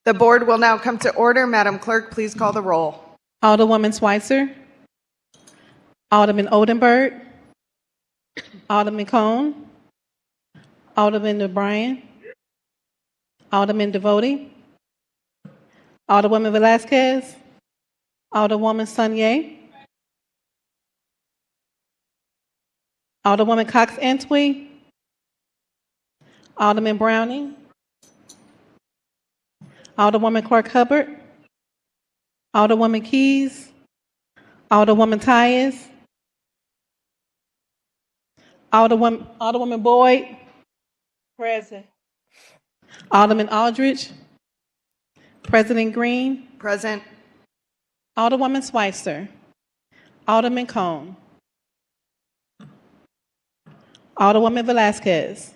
The board will now come to order. Madam Clerk, please call the roll. Alderwoman Schweitzer, Alderman Oldenburg, Alderman Cone, Alderman O'Brien, Alderman Devote, Alderwoman Velasquez, Alderwoman Sunier, Alderwoman Cox-Antwi, Alderman Browning, Alderwoman Clark Hubbard, Alderwoman Keys, Alderwoman Tyus, Alderwoman Boyd, present. Alderman Aldridge, President Green, Present. Alderwoman Schweitzer, Alderman Cone, Alderwoman Velasquez,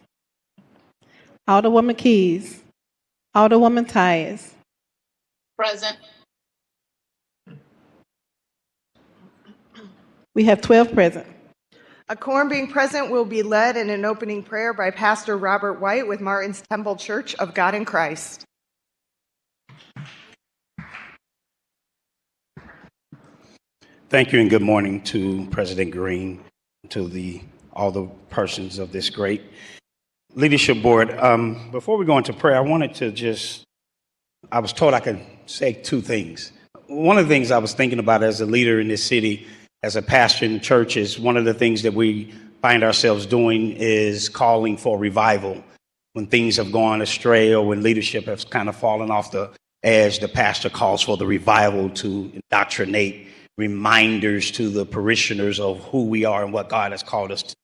Alderwoman Keys, Alderwoman Tyus. Present. We have 12 present. A quorum being present will be led in an opening prayer by Pastor Robert White with Martin's Temple Church of God in Christ. Thank you and good morning to President Green, to all the persons of this great leadership board. Before we go into prayer, I wanted to I was told I could say two things. One of the things I was thinking about as a leader in this city, as a pastor in the church, is one of the things that we find ourselves doing is calling for revival. When things have gone astray or when leadership has kind of fallen off the edge, the pastor calls for the revival to indoctrinate reminders to the parishioners of who we are and what God has called us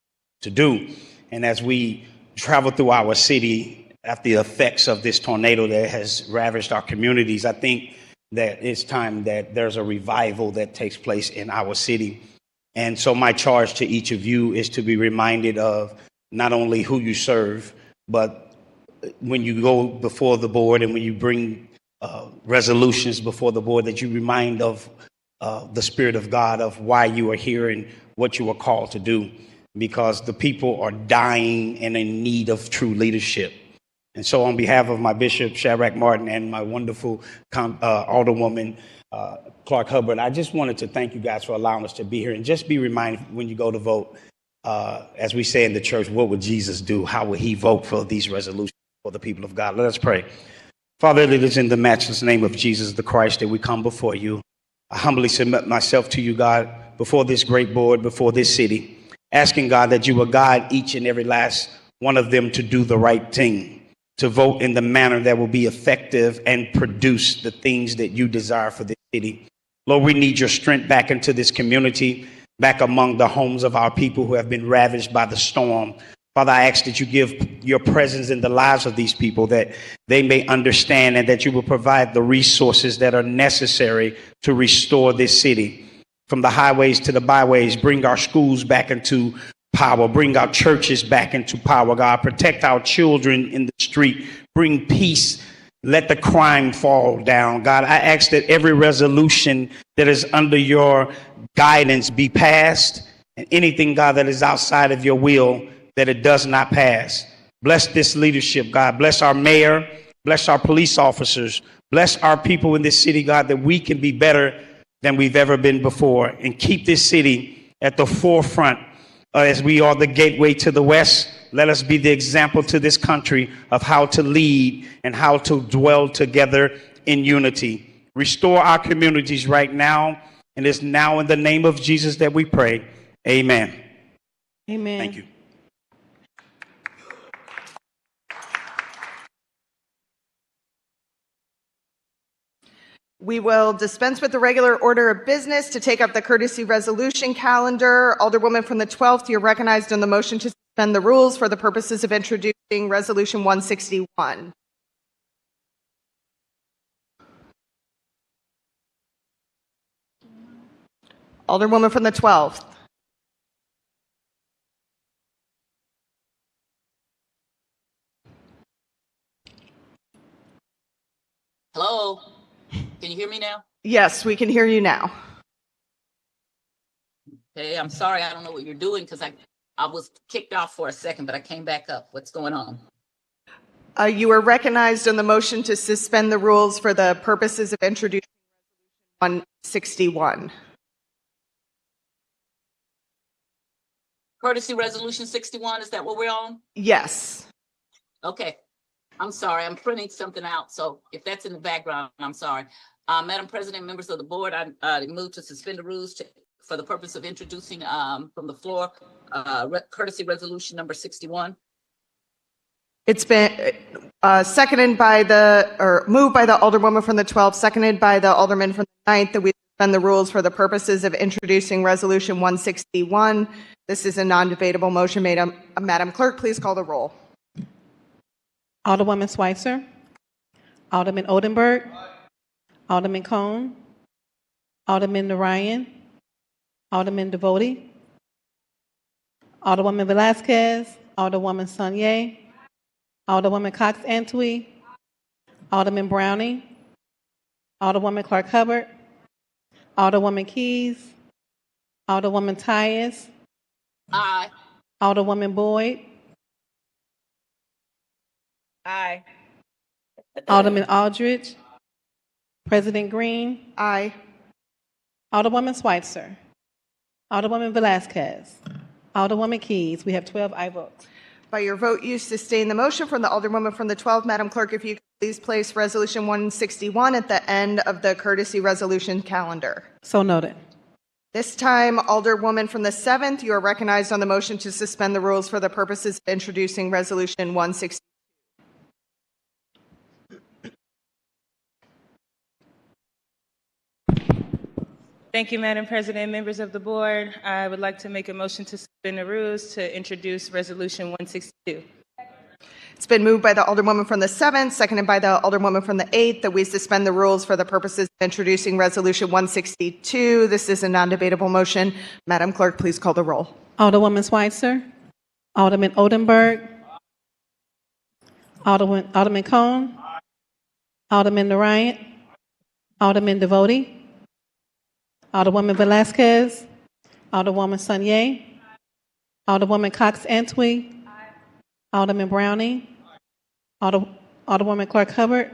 to do. And as we travel through our city after the effects of this tornado that has ravaged our communities, I think that it's time that there's a revival that takes place in our city. And so my charge to each of you is to be reminded of not only who you serve, but when you go before the board and when you bring resolutions before the board, that you remind of the Spirit of God, of why you are here and what you are called to do, because the people are dying and in need of true leadership. And so on behalf of my Bishop, Shadrach Martin, and my wonderful Alderwoman, Clark Hubbard, I just wanted to thank you guys for allowing us to be here. And just be reminded when you go to vote, as we say in the church, what would Jesus do? How would he vote for these resolutions for the people of God? Let us pray. Father, it is in the matchless name of Jesus the Christ that we come before you. I humbly submit myself to you, God, before this great board, before this city, asking, God, that you will guide each and every last one of them to do the right thing, to vote in the manner that will be effective and produce the things that you desire for this city. Lord, we need your strength back into this community, back among the homes of our people who have been ravaged by the storm. Father, I ask that you give your presence in the lives of these people, that they may understand, and that you will provide the resources that are necessary to restore this city. From the highways to the byways, bring our schools back into power, bring our churches back into power, God. Protect our children in the street, bring peace, let the crime fall down. God, I ask that every resolution that is under your guidance be passed, and anything, God, that is outside of your will, that it does not pass. Bless this leadership, God. Bless our mayor. Bless our police officers. Bless our people in this city, God, that we can be better than we've ever been before, and keep this city at the forefront as we are the gateway to the West. Let us be the example to this country of how to lead and how to dwell together in unity. Restore our communities right now, and it's now in the name of Jesus that we pray. Amen. Amen. Thank you. We will dispense with the regular order of business to take up the courtesy resolution calendar. Alderwoman from the 12th, you're recognized on the motion to suspend the rules for the purposes of introducing Resolution 161. Alderwoman from the 12th. Hello? Can you hear me now? Yes, we can hear you now. Hey, I'm sorry. I don't know what you're doing because I was kicked off for a second, but I came back up. What's going on? You are recognized on the motion to suspend the rules for the purposes of introducing 161. Courtesy Resolution 61, is that what we're on? Yes. Okay. I'm sorry, I'm printing something out, so if that's in the background, I'm sorry. Madam President, members of the board, I move to suspend the rules for the purpose of introducing from the floor courtesy resolution number 61. It's been moved by the Alderwoman from the 12th, seconded by the Alderman from the 9th, that we suspend the rules for the purposes of introducing Resolution 161. This is a non-debatable motion. Madam Clerk, please call the roll. Alderwoman Schweitzer. Alderman Odenberg. Alderman Cone. Alderman Narayan. Alderman Devoti. Alderwoman Velasquez. Alderwoman Sanye. Alderwoman Cox Antwi. Alderman Browning. Alderwoman Clark Hubbard. Alderwoman Keys. Alderwoman Tyus. Aye. Alderwoman Boyd. Aye. Alderman Aldridge. President Green. Aye. Alderwoman Schweitzer. Alderwoman Velasquez. Alderwoman Keys. We have 12 aye votes. By your vote, you sustain the motion from the Alderwoman from the 12th. Madam Clerk, if you could please place Resolution 161 at the end of the courtesy resolution calendar. So noted. This time, Alderwoman from the 7th, you are recognized on the motion to suspend the rules for the purposes of introducing Resolution 160. Thank you, Madam President. Members of the board, I would like to make a motion to suspend the rules to introduce Resolution 162. It's been moved by the Alderwoman from the 7th, seconded by the Alderwoman from the 8th, that we suspend the rules for the purposes of introducing Resolution 162. This is a non-debatable motion. Madam Clerk, please call the roll. Alderwoman Schweitzer. Alderman Odenberg. Alderman Cone. Alderman Narayan. Alderman Devoti. Alderwoman Velasquez. Alderwoman Sanye. Alderwoman Cox Antwi. Alderman Browning. Alderwoman Clark Hubbard.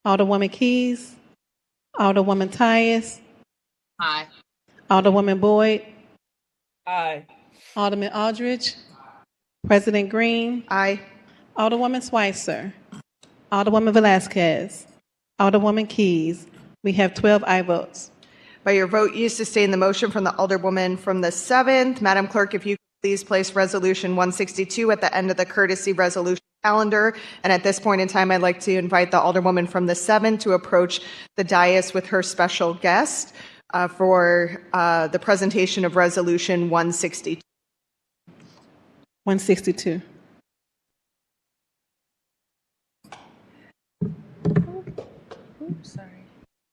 Alderwoman Keys. Alderwoman Tyus. Aye. Alderwoman Boyd. Aye. Alderman Aldridge. President Green. Aye. Alderwoman Schweitzer. Alderwoman Velasquez. Alderwoman Keys. We have 12 aye votes. By your vote, you sustain the motion from the Alderwoman from the 7th. Madam Clerk, if you could please place Resolution 162 at the end of the courtesy resolution calendar. And at this point in time, I'd like to invite the Alderwoman from the 7th to approach the dais with her special guest for the presentation of Resolution 162. 162.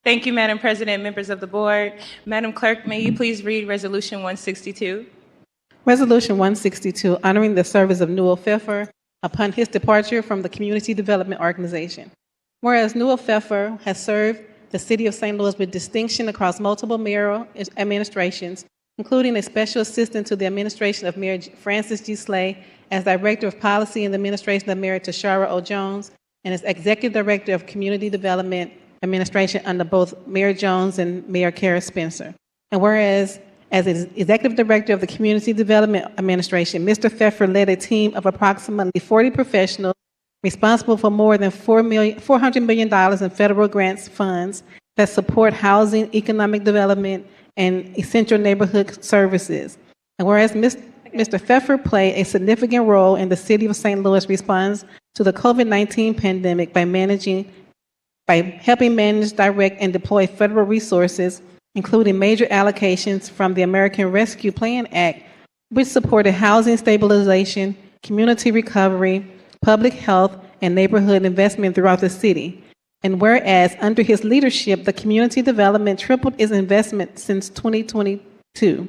Thank you, Madam President, members of the board. Madam Clerk, may you please read Resolution 162? Resolution 162, honoring the service of Newell Pfeffer upon his departure from the Community Development Organization. Whereas Newell Pfeffer has served the City of St. Louis with distinction across multiple mayoral administrations, including a special assistant to the administration of Mayor Francis G. Slay, as Director of Policy and the Administration of Mayor Tashara O. Jones, and as Executive Director of Community Development Administration under both Mayor Jones and Mayor Kara Spencer. And whereas, as Executive Director of the Community Development Administration, Mr. Pfeffer led a team of approximately 40 professionals responsible for more than $400 million in federal grants funds that support housing, economic development, and essential neighborhood services. And whereas Mr. Pfeffer played a significant role in the City of St. Louis response to the COVID-19 pandemic by helping manage, direct, and deploy federal resources, including major allocations from the American Rescue Plan Act, which supported housing stabilization, community recovery, public health, and neighborhood investment throughout the city. And whereas under his leadership, the community development tripled its investment since 2022,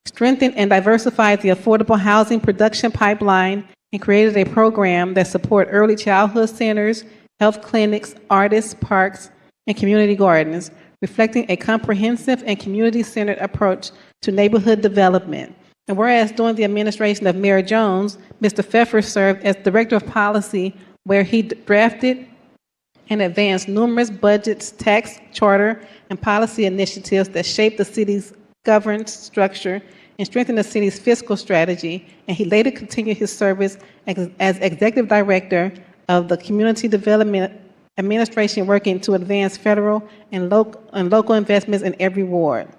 strengthened and diversified the affordable housing production pipeline, and created a program that support early childhood centers, health clinics, artists, parks, and community gardens, reflecting a comprehensive and community-centered approach to neighborhood development. And whereas during the administration of Mayor Jones, Mr. Pfeffer served as Director of Policy, where he drafted and advanced numerous budgets, tax, charter, and policy initiatives that shaped the city's governance structure and strengthened the city's fiscal strategy. And he later continued his service as Executive Director of the Community Development Administration, working to advance federal and local investments in every ward.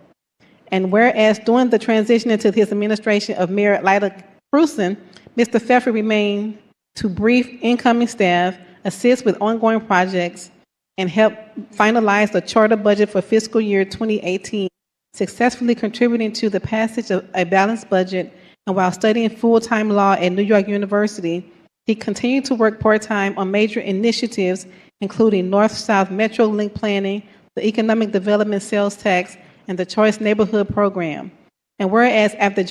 And whereas during the transition into his administration of Mayor Lila Cruson, Mr. Pfeffer remained to brief incoming staff, assist with ongoing projects, and help finalize the charter budget for fiscal year 2018, successfully contributing to the passage of a balanced budget. And while studying full-time law at New York University, he continued to work part-time on major initiatives, including North-South Metro Link planning, the Economic Development Sales Tax, and the Choice Neighborhood Program. And whereas after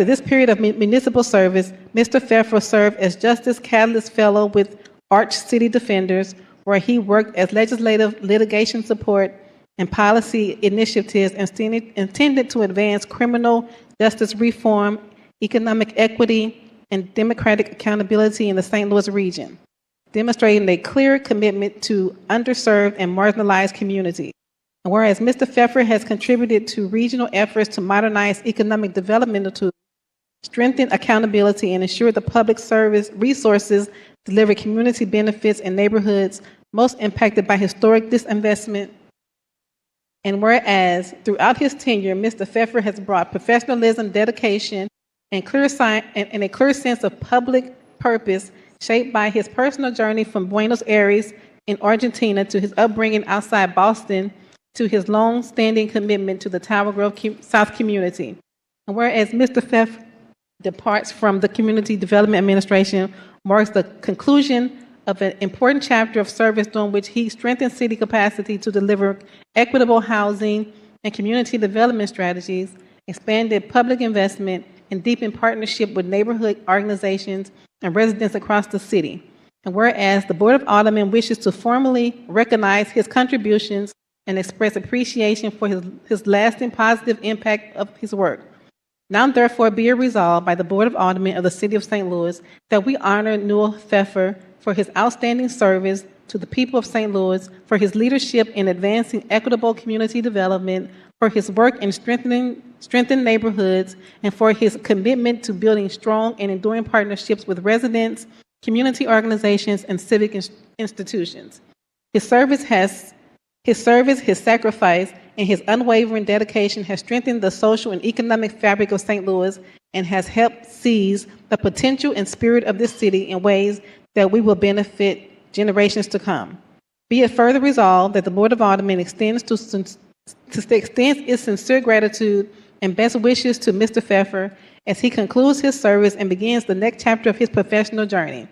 this period of municipal service, Mr. Pfeffer served as Justice Catalyst Fellow with Arch City Defenders, where he worked as legislative litigation support and policy initiatives intended to advance criminal justice reform, economic equity, and democratic accountability in the St. Louis region, demonstrating a clear commitment to underserved and marginalized communities. And whereas Mr. Pfeffer has contributed to regional efforts to modernize economic development tools, strengthen accountability, and ensure the public service resources deliver community benefits in neighborhoods most impacted by historic disinvestment. And whereas throughout his tenure, Mr. Pfeffer has brought professionalism, dedication, and a clear sense of public purpose, shaped by his personal journey from Buenos Aires in Argentina to his upbringing outside Boston, to his long-standing commitment to the Tower Grove South community. And whereas Mr. Pfeffer departs from the Community Development Administration, marks the conclusion of an important chapter of service during which he strengthened city capacity to deliver equitable housing and community development strategies, expanded public investment, and deepened partnership with neighborhood organizations and residents across the city. And whereas the Board of Aldermen wishes to formally recognize his contributions and express appreciation for his lasting positive impact of his work. Now therefore be it resolved by the Board of Aldermen of the City of St. Louis that we honor Newell Pfeffer for his outstanding service to the people of St. Louis, for his leadership in advancing equitable community development, for his work in strengthening neighborhoods, and for his commitment to building strong and enduring partnerships with residents, community organizations, and civic institutions. His service, his sacrifice, and his unwavering dedication has strengthened the social and economic fabric of St. Louis and has helped seize the potential and spirit of this city in ways that we will benefit generations to come. Be it further resolved that the Board of Aldermen extends its sincere gratitude and best wishes to Mr. Pfeffer as he concludes his service and begins the next chapter of his professional journey.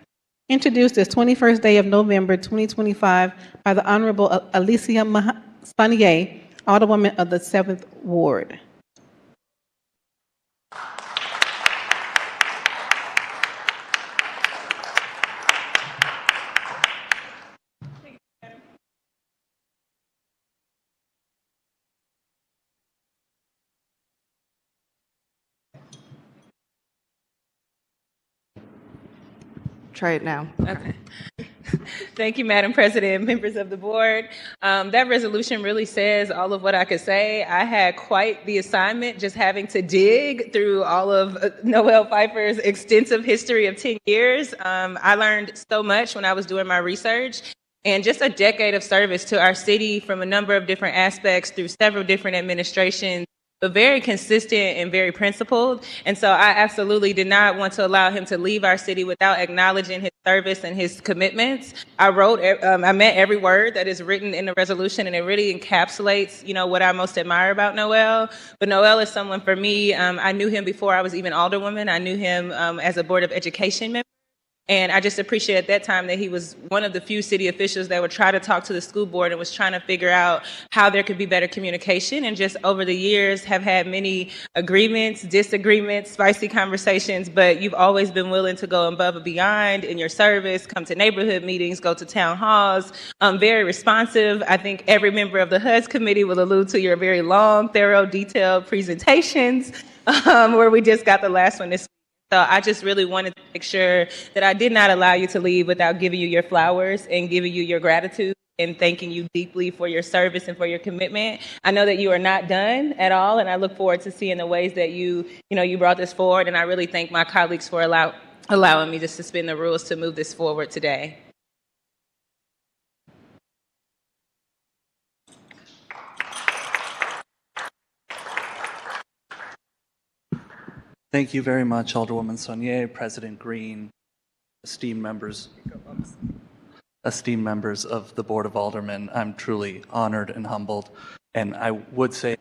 Introduced this 21st day of November 2025 by the Honorable Alicia Spanier, Alderwoman of the 7th Ward. Try it now. Okay. Thank you, Madam President, members of the board. That resolution really says all of what I could say. I had quite the assignment just having to dig through all of Noel Pfeiffer's extensive history of 10 years. I learned so much when I was doing my research, and just a decade of service to our city from a number of different aspects through several different administrations, but very consistent and very principled. And so I absolutely did not want to allow him to leave our city without acknowledging his service and his commitments. I meant every word that is written in the resolution, and it really encapsulates, what I most admire about Noel. But Noel is someone for me, I knew him before I was even Alderwoman. I knew him as a Board of Education member. And I just appreciate at that time that he was one of the few city officials that would try to talk to the school board and was trying to figure out how there could be better communication. And just over the years have had many agreements, disagreements, spicy conversations, but you've always been willing to go above and beyond in your service, come to neighborhood meetings, go to town halls, very responsive. I think every member of the HUD's committee will allude to your very long, thorough, detailed presentations. where we just got the last one this week. So I just really wanted to make sure that I did not allow you to leave without giving you your flowers and giving you your gratitude and thanking you deeply for your service and for your commitment. I know that you are not done at all, and I look forward to seeing the ways that you brought this forward. And I really thank my colleagues for allowing me to suspend the rules to move this forward today. Thank you very much, Alderwoman Saunier, President Green, esteemed members of the Board of Aldermen. I'm truly honored and humbled, and I would say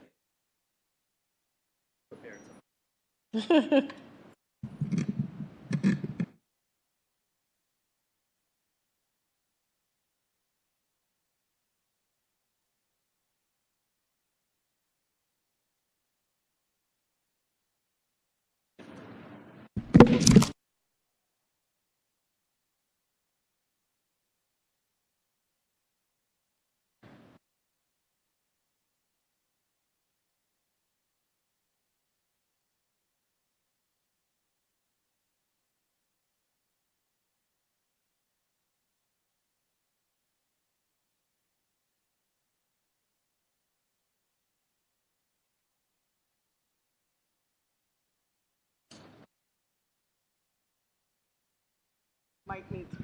Mike needs.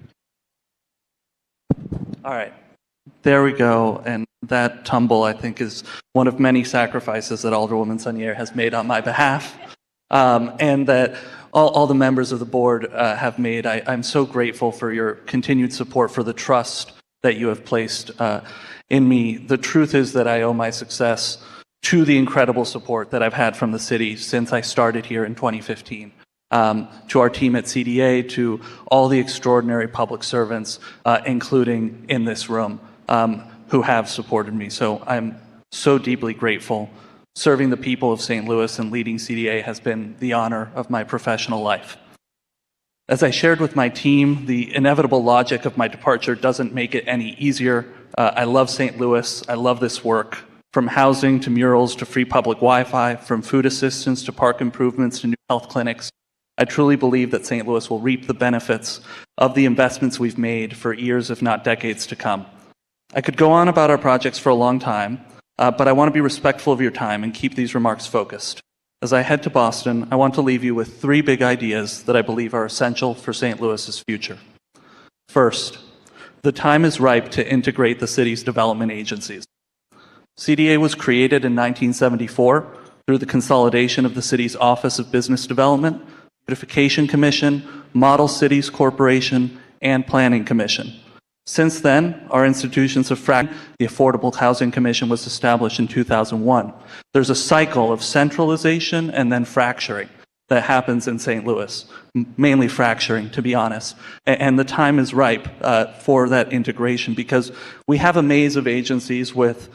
all right, there we go. And that tumble, I think, is one of many sacrifices that Alderwoman Saunier has made on my behalf, and that all the members of the board have made. I'm so grateful for your continued support, for the trust that you have placed in me. The truth is that I owe my success to the incredible support that I've had from the city since I started here in 2015. To our team at CDA, to all the extraordinary public servants, including in this room, who have supported me. So I'm so deeply grateful. Serving the people of St. Louis and leading CDA has been the honor of my professional life. As I shared with my team, the inevitable logic of my departure doesn't make it any easier. I love St. Louis. I love this work. From housing to murals to free public Wi-Fi, from food assistance to park improvements to new health clinics, I truly believe that St. Louis will reap the benefits of the investments we've made for years, if not decades, to come. I could go on about our projects for a long time, but I want to be respectful of your time and keep these remarks focused. As I head to Boston, I want to leave you with 3 big ideas that I believe are essential for St. Louis's future. First, the time is ripe to integrate the city's development agencies. CDA was created in 1974 through the consolidation of the city's Office of Business Development, Beautification Commission, Model Cities Corporation, and Planning Commission. Since then, our institutions have fractured. The Affordable Housing Commission was established in 2001. There's a cycle of centralization and then fracturing that happens in St. Louis, mainly fracturing, to be honest. And the time is ripe for that integration because we have a maze of agencies with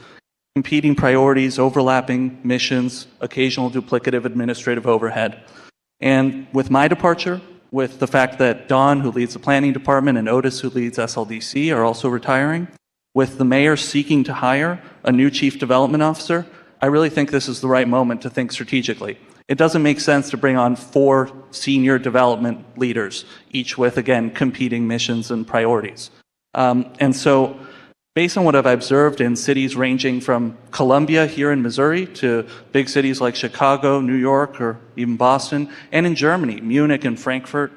competing priorities, overlapping missions, occasional duplicative administrative overhead. And with my departure, with the fact that Dawn, who leads the planning department, and Otis, who leads SLDC, are also retiring, with the mayor seeking to hire a new chief development officer, I really think this is the right moment to think strategically. It doesn't make sense to bring on 4 senior development leaders, each with, again, competing missions and priorities. And so, based on what I've observed in cities ranging from Columbia here in Missouri to big cities like Chicago, New York, or even Boston, and in Germany, Munich and Frankfurt,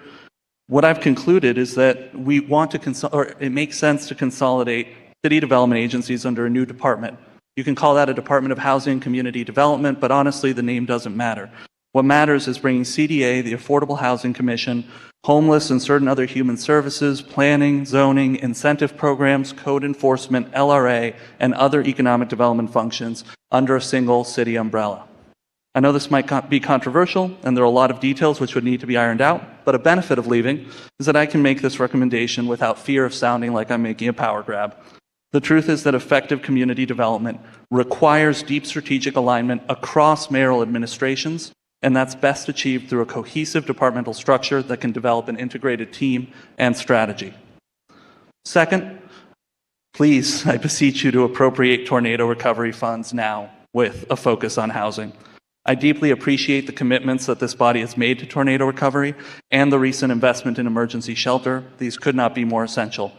what I've concluded is that we want to it makes sense to consolidate city development agencies under a new department. You can call that a Department of Housing and Community Development, but honestly, the name doesn't matter. What matters is bringing CDA, the Affordable Housing Commission, homeless and certain other human services, planning, zoning, incentive programs, code enforcement, LRA, and other economic development functions under a single city umbrella. I know this might be controversial, and there are a lot of details which would need to be ironed out, but a benefit of leaving is that I can make this recommendation without fear of sounding like I'm making a power grab. The truth is that effective community development requires deep strategic alignment across mayoral administrations, and that's best achieved through a cohesive departmental structure that can develop an integrated team and strategy. Second, please, I beseech you to appropriate tornado recovery funds now with a focus on housing. I deeply appreciate the commitments that this body has made to tornado recovery and the recent investment in emergency shelter. These could not be more essential.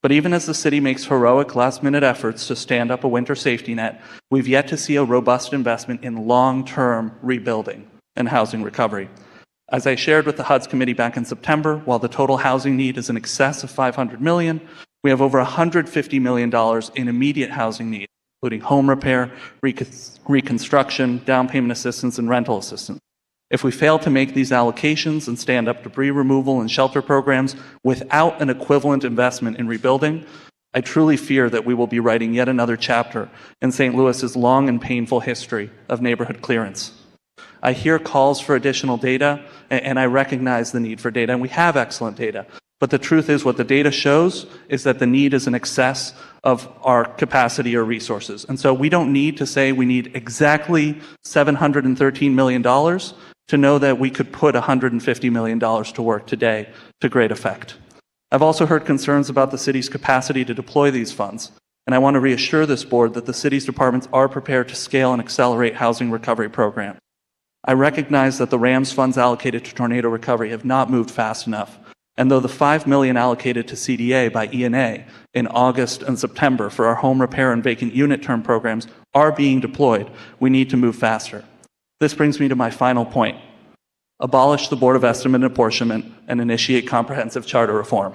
But even as the city makes heroic last-minute efforts to stand up a winter safety net, we've yet to see a robust investment in long-term rebuilding and housing recovery. As I shared with the HUD's committee back in September, while the total housing need is in excess of $500 million, we have over $150 million in immediate housing needs, including home repair, reconstruction, down payment assistance, and rental assistance. If we fail to make these allocations and stand up debris removal and shelter programs without an equivalent investment in rebuilding, I truly fear that we will be writing yet another chapter in St. Louis's long and painful history of neighborhood clearance. I hear calls for additional data, and I recognize the need for data, and we have excellent data. But the truth is, what the data shows is that the need is in excess of our capacity or resources. And so we don't need to say we need exactly $713 million to know that we could put $150 million to work today to great effect. I've also heard concerns about the city's capacity to deploy these funds. And I want to reassure this board that the city's departments are prepared to scale and accelerate housing recovery programs. I recognize that the RAMS funds allocated to tornado recovery have not moved fast enough. And though the $5 million allocated to CDA by ENA in August and September for our home repair and vacant unit term programs are being deployed, we need to move faster. This brings me to my final point. Abolish the Board of Estimate and Apportionment and initiate comprehensive charter reform.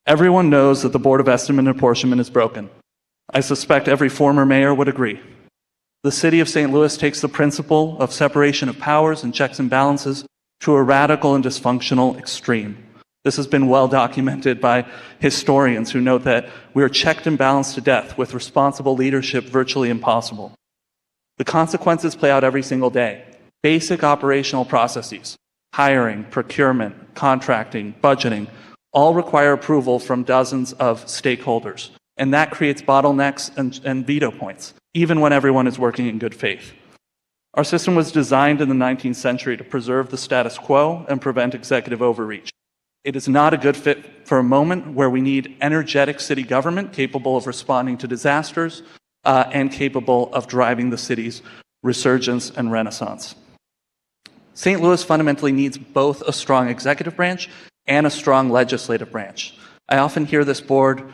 Everyone knows that the Board of Estimate and Apportionment is broken. I suspect every former mayor would agree. The city of St. Louis takes the principle of separation of powers and checks and balances to a radical and dysfunctional extreme. This has been well documented by historians who note that we are checked and balanced to death with responsible leadership virtually impossible. The consequences play out every single day. Basic operational processes, hiring, procurement, contracting, budgeting, all require approval from dozens of stakeholders. And that creates bottlenecks and veto points, even when everyone is working in good faith. Our system was designed in the 19th century to preserve the status quo and prevent executive overreach. It is not a good fit for a moment where we need energetic city government capable of responding to disasters and capable of driving the city's resurgence and renaissance. St. Louis fundamentally needs both a strong executive branch and a strong legislative branch. I often hear this board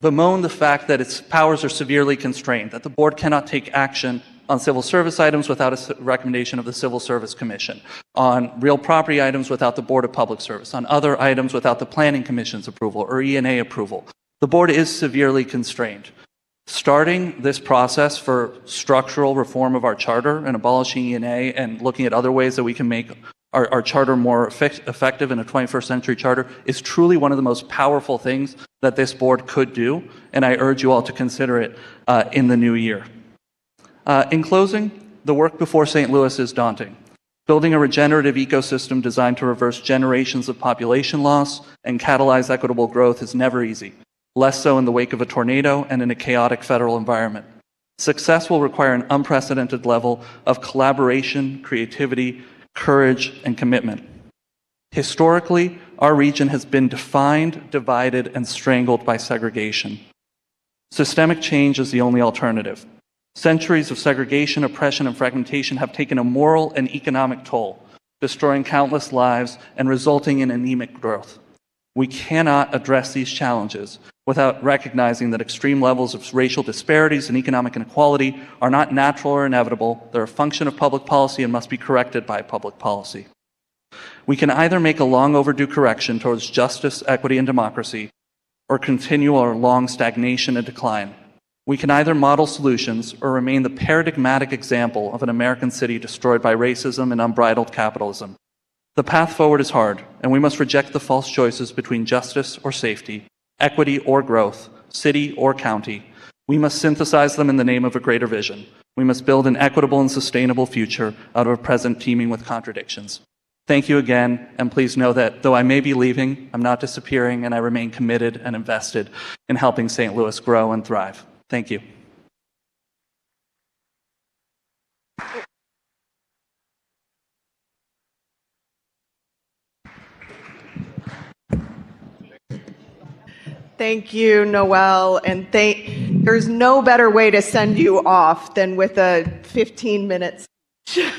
bemoan the fact that its powers are severely constrained, that the board cannot take action on civil service items without a recommendation of the Civil Service Commission, on real property items without the Board of Public Service, on other items without the Planning Commission's approval or ENA approval. The board is severely constrained. Starting this process for structural reform of our charter and abolishing ENA and looking at other ways that we can make our charter more effective in a 21st century charter is truly one of the most powerful things that this board could do, and I urge you all to consider it in the new year. In closing, the work before St. Louis is daunting. Building a regenerative ecosystem designed to reverse generations of population loss and catalyze equitable growth is never easy, less so in the wake of a tornado and in a chaotic federal environment. Success will require an unprecedented level of collaboration, creativity, courage, and commitment. Historically, our region has been defined, divided, and strangled by segregation. Systemic change is the only alternative. Centuries of segregation, oppression, and fragmentation have taken a moral and economic toll, destroying countless lives and resulting in anemic growth. We cannot address these challenges without recognizing that extreme levels of racial disparities and economic inequality are not natural or inevitable. They're a function of public policy and must be corrected by public policy. We can either make a long overdue correction towards justice, equity, and democracy, or continue our long stagnation and decline. We can either model solutions or remain the paradigmatic example of an American city destroyed by racism and unbridled capitalism. The path forward is hard, and we must reject the false choices between justice or safety, equity or growth, city or county. We must synthesize them in the name of a greater vision. We must build an equitable and sustainable future out of a present teeming with contradictions. Thank you again, and please know that though I may be leaving, I'm not disappearing, and I remain committed and invested in helping St. Louis grow and thrive. Thank you. Thank you, Noel, and thank There's no better way to send you off than with a 15-minute speech.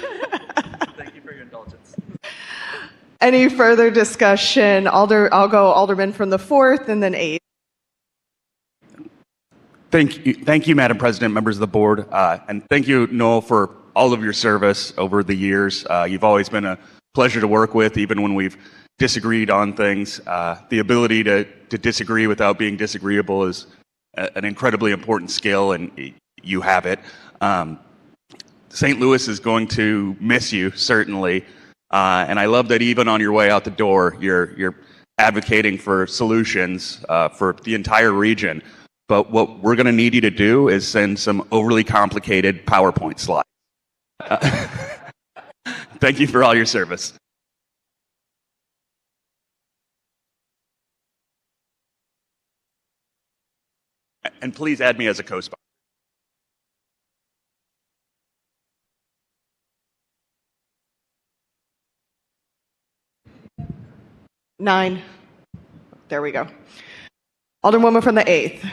Thank you for your indulgence. Any further discussion? I'll go Alderman from the 4th and then 8th. Thank you, Madam President, members of the board, and thank you, Noel, for all of your service over the years. You've always been a pleasure to work with, even when we've disagreed on things. The ability to disagree without being disagreeable is an incredibly important skill, and you have it. St. Louis is going to miss you, certainly, and I love that even on your way out the door, you're advocating for solutions for the entire region. But what we're going to need you to do is send some overly complicated PowerPoint slides. Thank you for all your service. And please add me as a co-sponsor. 9. There we go. Alderwoman from the 8th.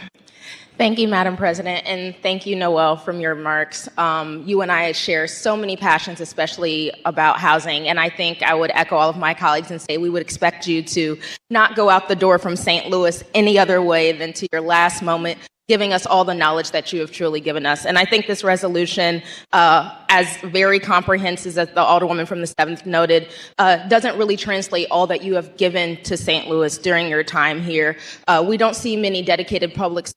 Thank you, Madam President, and thank you, Noel, from your remarks. You and I share so many passions, especially about housing, and I think I would echo all of my colleagues and say we would expect you to not go out the door from St. Louis any other way than to your last moment, giving us all the knowledge that you have truly given us. And I think this resolution, as very comprehensive as the Alderwoman from the 7th noted, doesn't really translate all that you have given to St. Louis during your time here. We don't see many dedicated public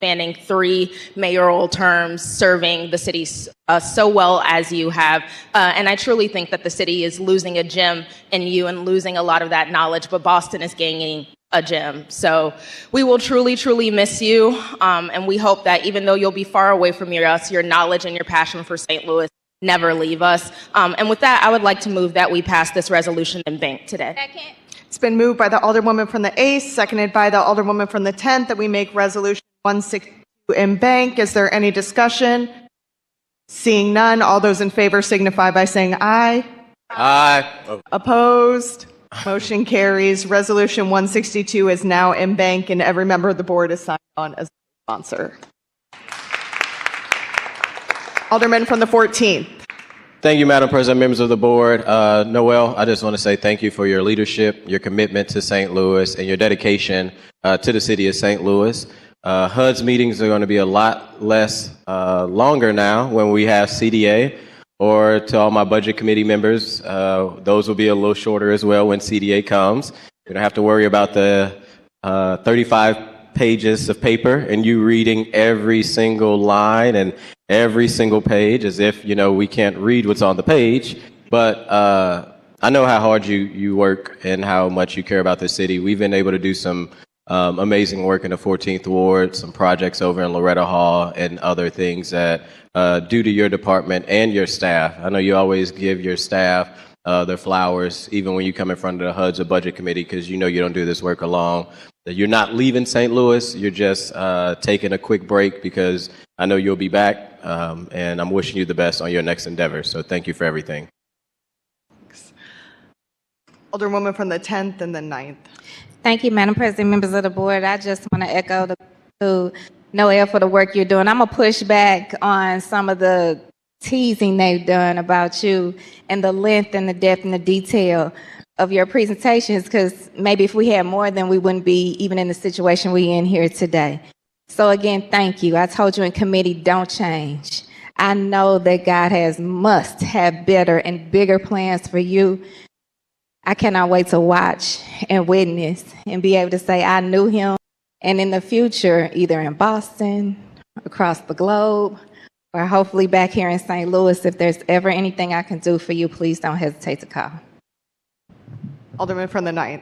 spanning 3 mayoral terms, serving the city so well as you have. And I truly think that the city is losing a gem in you and losing a lot of that knowledge, but Boston is gaining a gem. So we will truly, truly miss you. And we hope that even though you'll be far away from us, your knowledge and your passion for St. Louis never leave us. And with that, I would like to move that we pass this resolution in bank today. Second. It's been moved by the Alderwoman from the 8th, seconded by the Alderwoman from the 10th, that we make Resolution 162 in bank. Is there any discussion? Seeing none, all those in favor signify by saying aye. Aye. Opposed? Motion carries. Resolution 162 is now in bank, and every member of the board is signed on as a sponsor. Alderman from the 14th. Thank you, Madam President, members of the board. Noel, I just want to say thank you for your leadership, your commitment to St. Louis, and your dedication to the city of St. Louis. HUD's meetings are going to be a lot less longer now when we have CDA, or to all my budget committee members, those will be a little shorter as well when CDA comes. You don't have to worry about the 35 pages of paper and you reading every single line and every single page as if, we can't read what's on the page. But I know how hard you work and how much you care about the city. We've been able to do some amazing work in the 14th Ward, some projects over in Loretta Hall, and other things that due to your department and your staff. I know you always give your staff their flowers, even when you come in front of the HUD's or budget committee, because you don't do this work alone. That you're not leaving St. Louis, you're just taking a quick break, because I know you'll be back, and I'm wishing you the best on your next endeavor. So thank you for everything. Thanks. Alderwoman from the 10th and the 9th. Thank you, Madam President, members of the board. I just want to echo to Noel for the work you're doing. I'm going to push back on some of the teasing they've done about you and the length and the depth and the detail of your presentations, because maybe if we had more, then we wouldn't be even in the situation we're in here today. So again, thank you. I told you in committee, don't change. I know that God must have better and bigger plans for you. I cannot wait to watch and witness and be able to say I knew him. And in the future, either in Boston, across the globe, or hopefully back here in St. Louis, if there's ever anything I can do for you, please don't hesitate to call. Alderman from the 9th.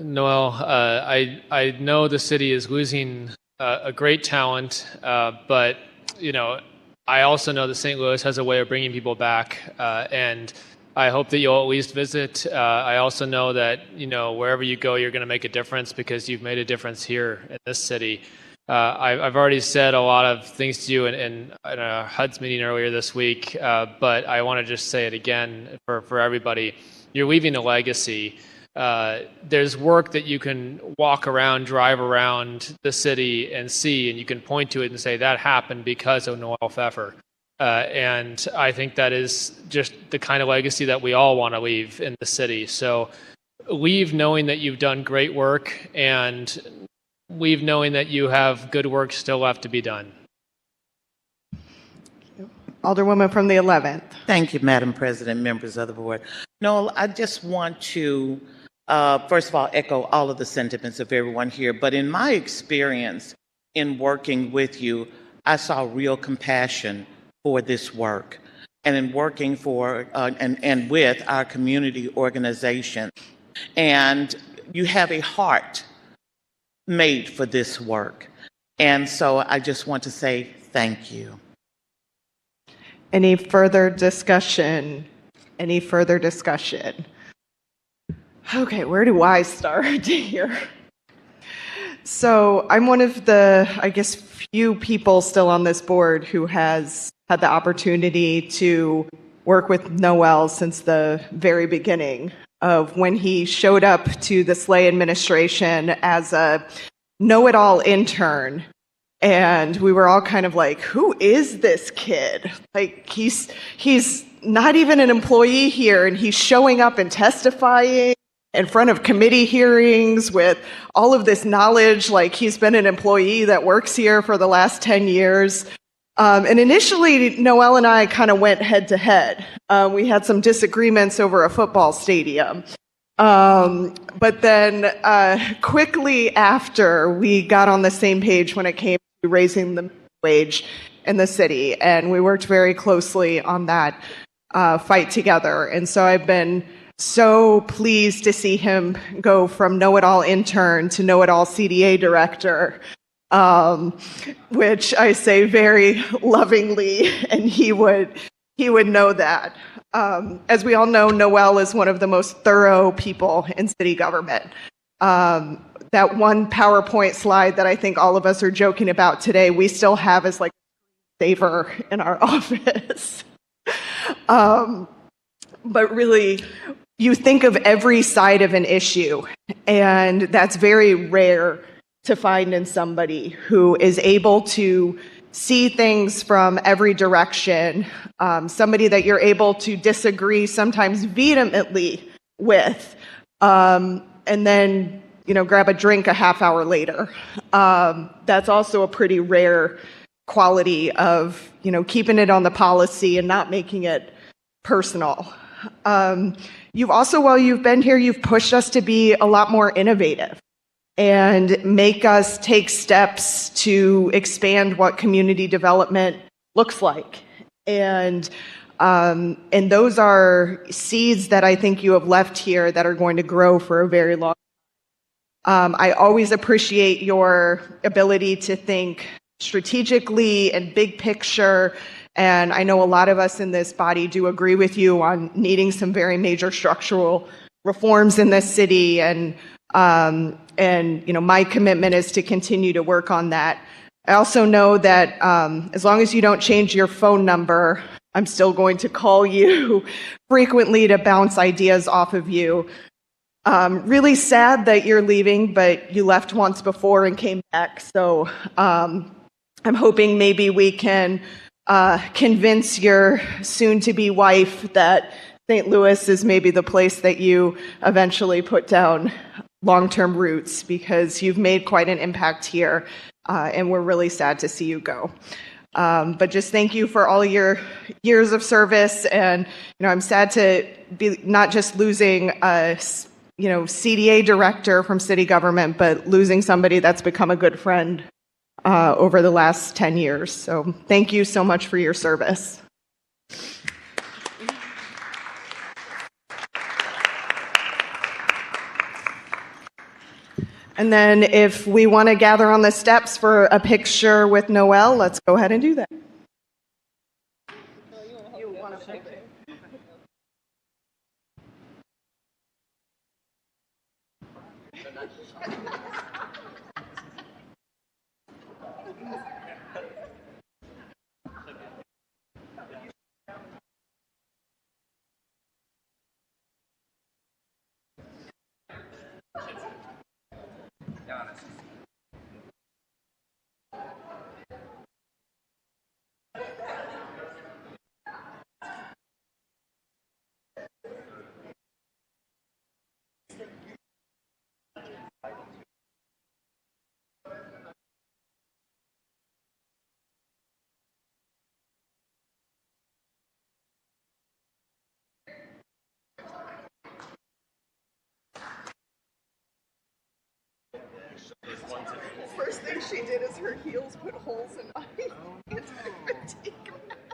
Noel, I know the city is losing a great talent, but I also know that St. Louis has a way of bringing people back, and I hope that you'll at least visit. I also know that wherever you go, you're going to make a difference, because you've made a difference here in this city. I've already said a lot of things to you in a HUD's meeting earlier this week, but I want to just say it again for everybody. You're leaving a legacy there's work that you can walk around, drive around the city and see, and you can point to it and say that happened because of Noel Pfeffer. And I think that is just the kind of legacy that we all want to leave in the city. So leave knowing that you've done great work, and leave knowing that you have good work still left to be done. Alderwoman from the 11th. Thank you, Madam President, members of the board. Noel, I just want to, first of all, echo all of the sentiments of everyone here. But in my experience in working with you, I saw real compassion for this work, and in working for and with our community organization. And you have a heart made for this work. And so I just want to say thank you. Any further discussion? Any further discussion? Okay, where do I start here? So I'm one of the, I guess, few people still on this board who has had the opportunity to work with Noel since the very beginning of when he showed up to the Slay administration as a know-it-all intern. And we were all kind of like, who is this kid? Like, he's not even an employee here, and he's showing up and testifying in front of committee hearings with all of this knowledge, like he's been an employee that works here for the last 10 years. And initially, Noel and I kind of went head to head. We had some disagreements over a football stadium. But then quickly after, we got on the same page when it came to raising the wage in the city. And we worked very closely on that fight together. And so I've been so pleased to see him go from know-it-all intern to know-it-all CDA director, which I say very lovingly, and he would know that. As we all know, Noel is one of the most thorough people in city government. That one PowerPoint slide that I think all of us are joking about today, we still have as like a saver in our office. But really, you think of every side of an issue, and that's very rare to find in somebody who is able to see things from every direction, somebody that you're able to disagree sometimes vehemently with, and then grab a drink a half hour later. That's also a pretty rare quality of keeping it on the policy and not making it personal. You've also, while you've been here, you've pushed us to be a lot more innovative and make us take steps to expand what community development looks like. And those are seeds that I think you have left here that are going to grow for a very long time. I always appreciate your ability to think strategically and big picture. And I know a lot of us in this body do agree with you on needing some very major structural reforms in this city. And my commitment is to continue to work on that. I also know that as long as you don't change your phone number, I'm still going to call you frequently to bounce ideas off of you. Really sad that you're leaving, but you left once before and came back. So I'm hoping maybe we can convince your soon-to-be wife that St. Louis is maybe the place that you eventually put down long-term roots, because you've made quite an impact here, and we're really sad to see you go. But just thank you for all your years of service, and I'm sad to be not just losing a CDA director from city government, but losing somebody that's become a good friend over the last 10 years. So thank you so much for your service. And then if we want to gather on the steps for a picture with Noel, let's go ahead and do that. First thing she did is her heels put holes in my fatigue.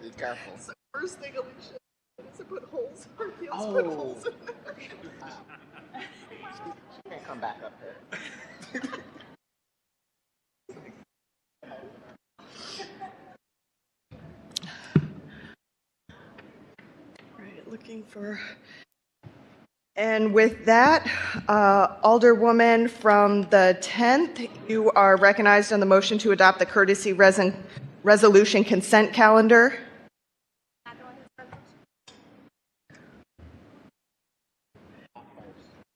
Be careful. So first thing Alicia did is to put holes. Her heels put holes in her. She can't come back up there. Right, looking for. And with that, Alderwoman from the 10th, you are recognized on the motion to adopt the courtesy resolution consent calendar.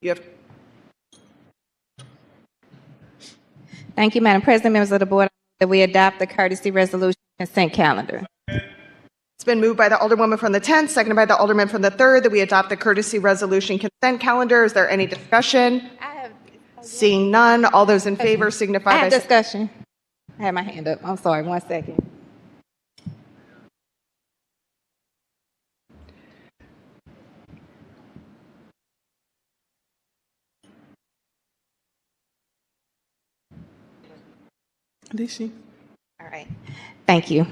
You have. Thank you, Madam President, members of the board, that we adopt the courtesy resolution consent calendar. It's been moved by the Alderwoman from the 10th, seconded by the Alderman from the 3rd, that we adopt the courtesy resolution consent calendar. Is there any discussion? Seeing none, all those in favor signify I by have discussion. I have my hand up. I'm sorry, 1 second. Did she? All right. Thank you.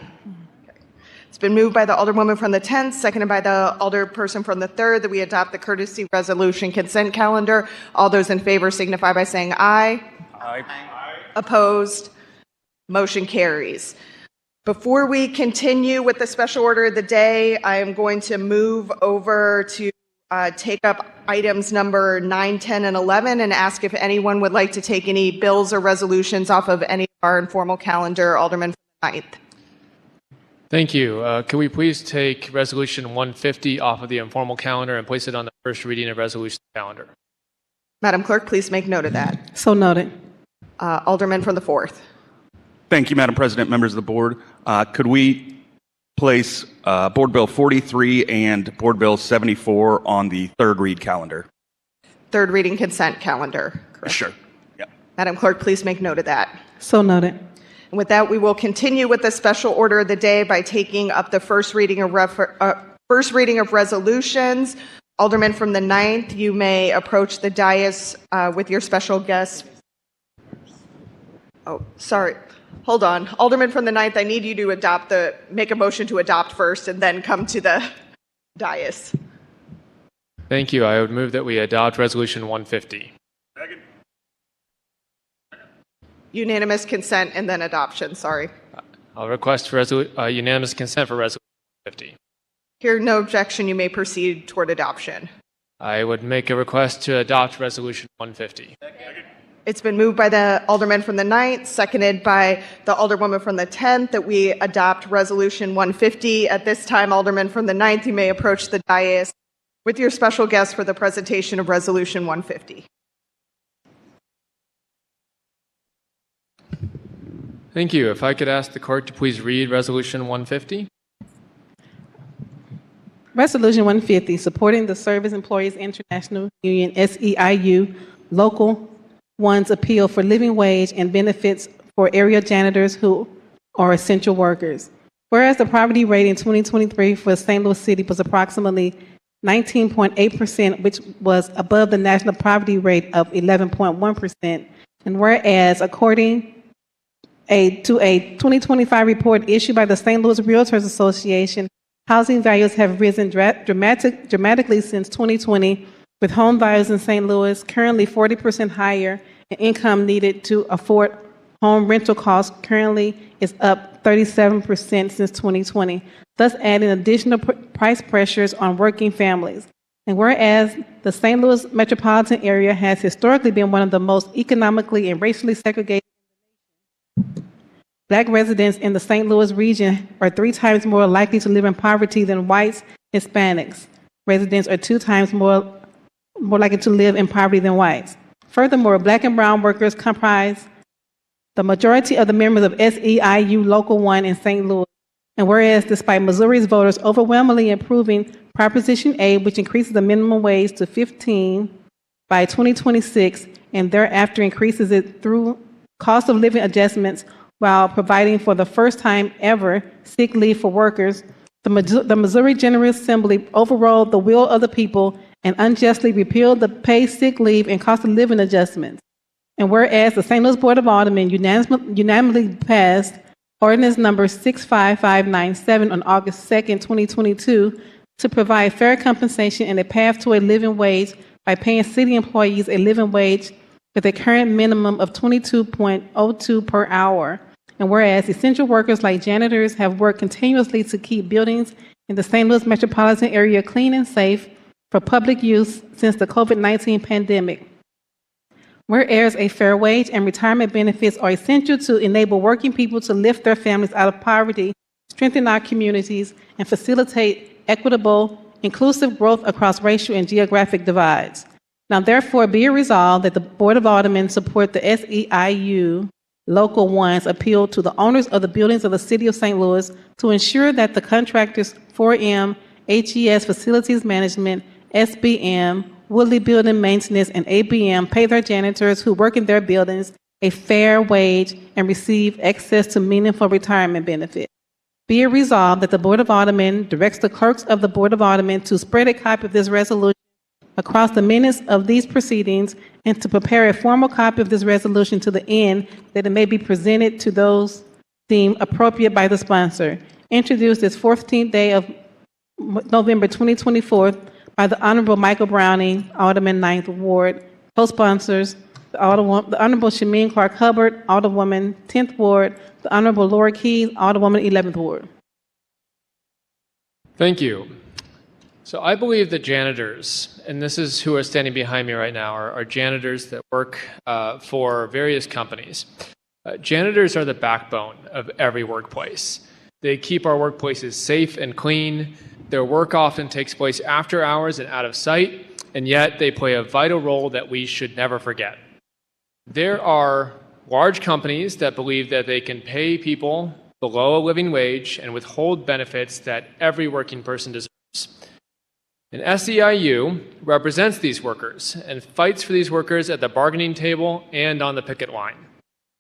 It's been moved by the Alderwoman from the 10th, seconded by the Alderperson from the 3rd, that we adopt the courtesy resolution consent calendar. All those in favor signify by saying aye. Aye. Opposed? Motion carries. Before we continue with the special order of the day, I am going to move over to take up items number 9, 10, and 11 and ask if anyone would like to take any bills or resolutions off of any of our informal calendar. Alderman from the 9th. Thank you. Can we please take Resolution 150 off of the informal calendar and place it on the first reading of resolution calendar? Madam Clerk, please make note of that. So noted. Alderman from the 4th. Thank you, Madam President, members of the board. Could we place Board Bill 43 and Board Bill 74 on the third read calendar? Third reading consent calendar. Correct. Sure. Yeah. Madam Clerk, please make note of that. So noted. And with that, we will continue with the special order of the day by taking up the first reading of resolutions. Alderman from the 9th, you may approach the dais with your special guests. Oh, sorry. Hold on. Alderman from the 9th, I need you to make a motion to adopt first and then come to the dais. Thank you. I would move that we adopt Resolution 150. Second. Unanimous consent and then adoption. Sorry. I'll request unanimous consent for Resolution 150. Hearing no objection, you may proceed toward adoption. I would make a request to adopt Resolution 150. Second. It's been moved by the Alderman from the 9th, seconded by the Alderwoman from the 10th, that we adopt Resolution 150. At this time, Alderman from the 9th, you may approach the dais with your special guest for the presentation of Resolution 150. Thank you. If I could ask the clerk to please read Resolution 150. Resolution 150, supporting the Service Employees International Union, SEIU, Local 1's appeal for living wage and benefits for area janitors who are essential workers. Whereas the poverty rate in 2023 for St. Louis City was approximately 19.8%, which was above the national poverty rate of 11.1%. And whereas, according to a 2025 report issued by the St. Louis Realtors Association, housing values have risen dramatically since 2020, with home values in St. Louis currently 40% higher, and income needed to afford home rental costs currently is up 37% since 2020, thus adding additional price pressures on working families. And whereas the St. Louis metropolitan area has historically been one of the most economically and racially segregated, Black residents in the St. Louis region are 3 times more likely to live in poverty than whites. Hispanics residents are 2 times more likely to live in poverty than whites. Furthermore, Black and brown workers comprise the majority of the members of SEIU Local 1 in St. Louis. And whereas, despite Missouri's voters overwhelmingly approving Proposition A, which increases the minimum wage to $15 by 2026, and thereafter increases it through cost of living adjustments while providing for the first time ever sick leave for workers, the Missouri General Assembly overrode the will of the people and unjustly repealed the paid sick leave and cost of living adjustments. And whereas the St. Louis Board of Aldermen unanimously passed ordinance number 65597 on August 2nd, 2022, to provide fair compensation and a path to a living wage by paying city employees a living wage with a current minimum of $22.02 per hour. And whereas essential workers like janitors have worked continuously to keep buildings in the St. Louis metropolitan area clean and safe for public use since the COVID-19 pandemic. Whereas a fair wage and retirement benefits are essential to enable working people to lift their families out of poverty, strengthen our communities, and facilitate equitable, inclusive growth across racial and geographic divides. Now, therefore, be it resolved that the Board of Aldermen support the SEIU Local 1's appeal to the owners of the buildings of the City of St. Louis to ensure that the contractors 4M, HES Facilities Management, SBM, Woodley Building Maintenance, and ABM pay their janitors who work in their buildings a fair wage and receive access to meaningful retirement benefits. Be it resolved that the Board of Aldermen directs the clerks of the Board of Aldermen to spread a copy of this resolution across the minutes of these proceedings and to prepare a formal copy of this resolution to the end that it may be presented to those deemed appropriate by the sponsor. Introduced this 14th day of November 2024 by the Honorable Michael Browning, Alderman 9th Ward. Co-sponsors, the Honorable Shameen Clark Hubbard, Alderwoman 10th Ward, the Honorable Laura Keys, Alderwoman 11th Ward. Thank you. So I believe that janitors, and this is who are standing behind me right now, are janitors that work for various companies. Janitors are the backbone of every workplace. They keep our workplaces safe and clean. Their work often takes place after hours and out of sight, and yet they play a vital role that we should never forget. There are large companies that believe that they can pay people below a living wage and withhold benefits that every working person deserves. And SEIU represents these workers and fights for these workers at the bargaining table and on the picket line.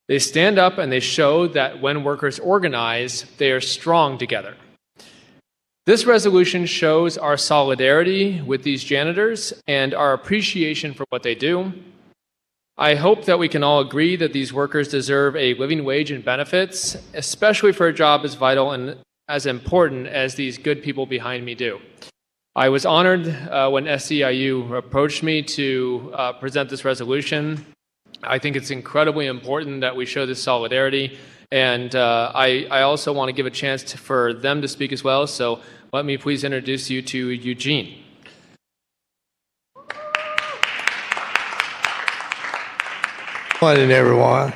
They stand up and they show that when workers organize, they are strong together. This resolution shows our solidarity with these janitors and our appreciation for what they do. I hope that we can all agree that these workers deserve a living wage and benefits, especially for a job as vital and as important as these good people behind me do. I was honored when SEIU approached me to present this resolution. I think it's incredibly important that we show this solidarity, and I also want to give a chance for them to speak as well, so let me please introduce you to Eugene. Good morning, everyone.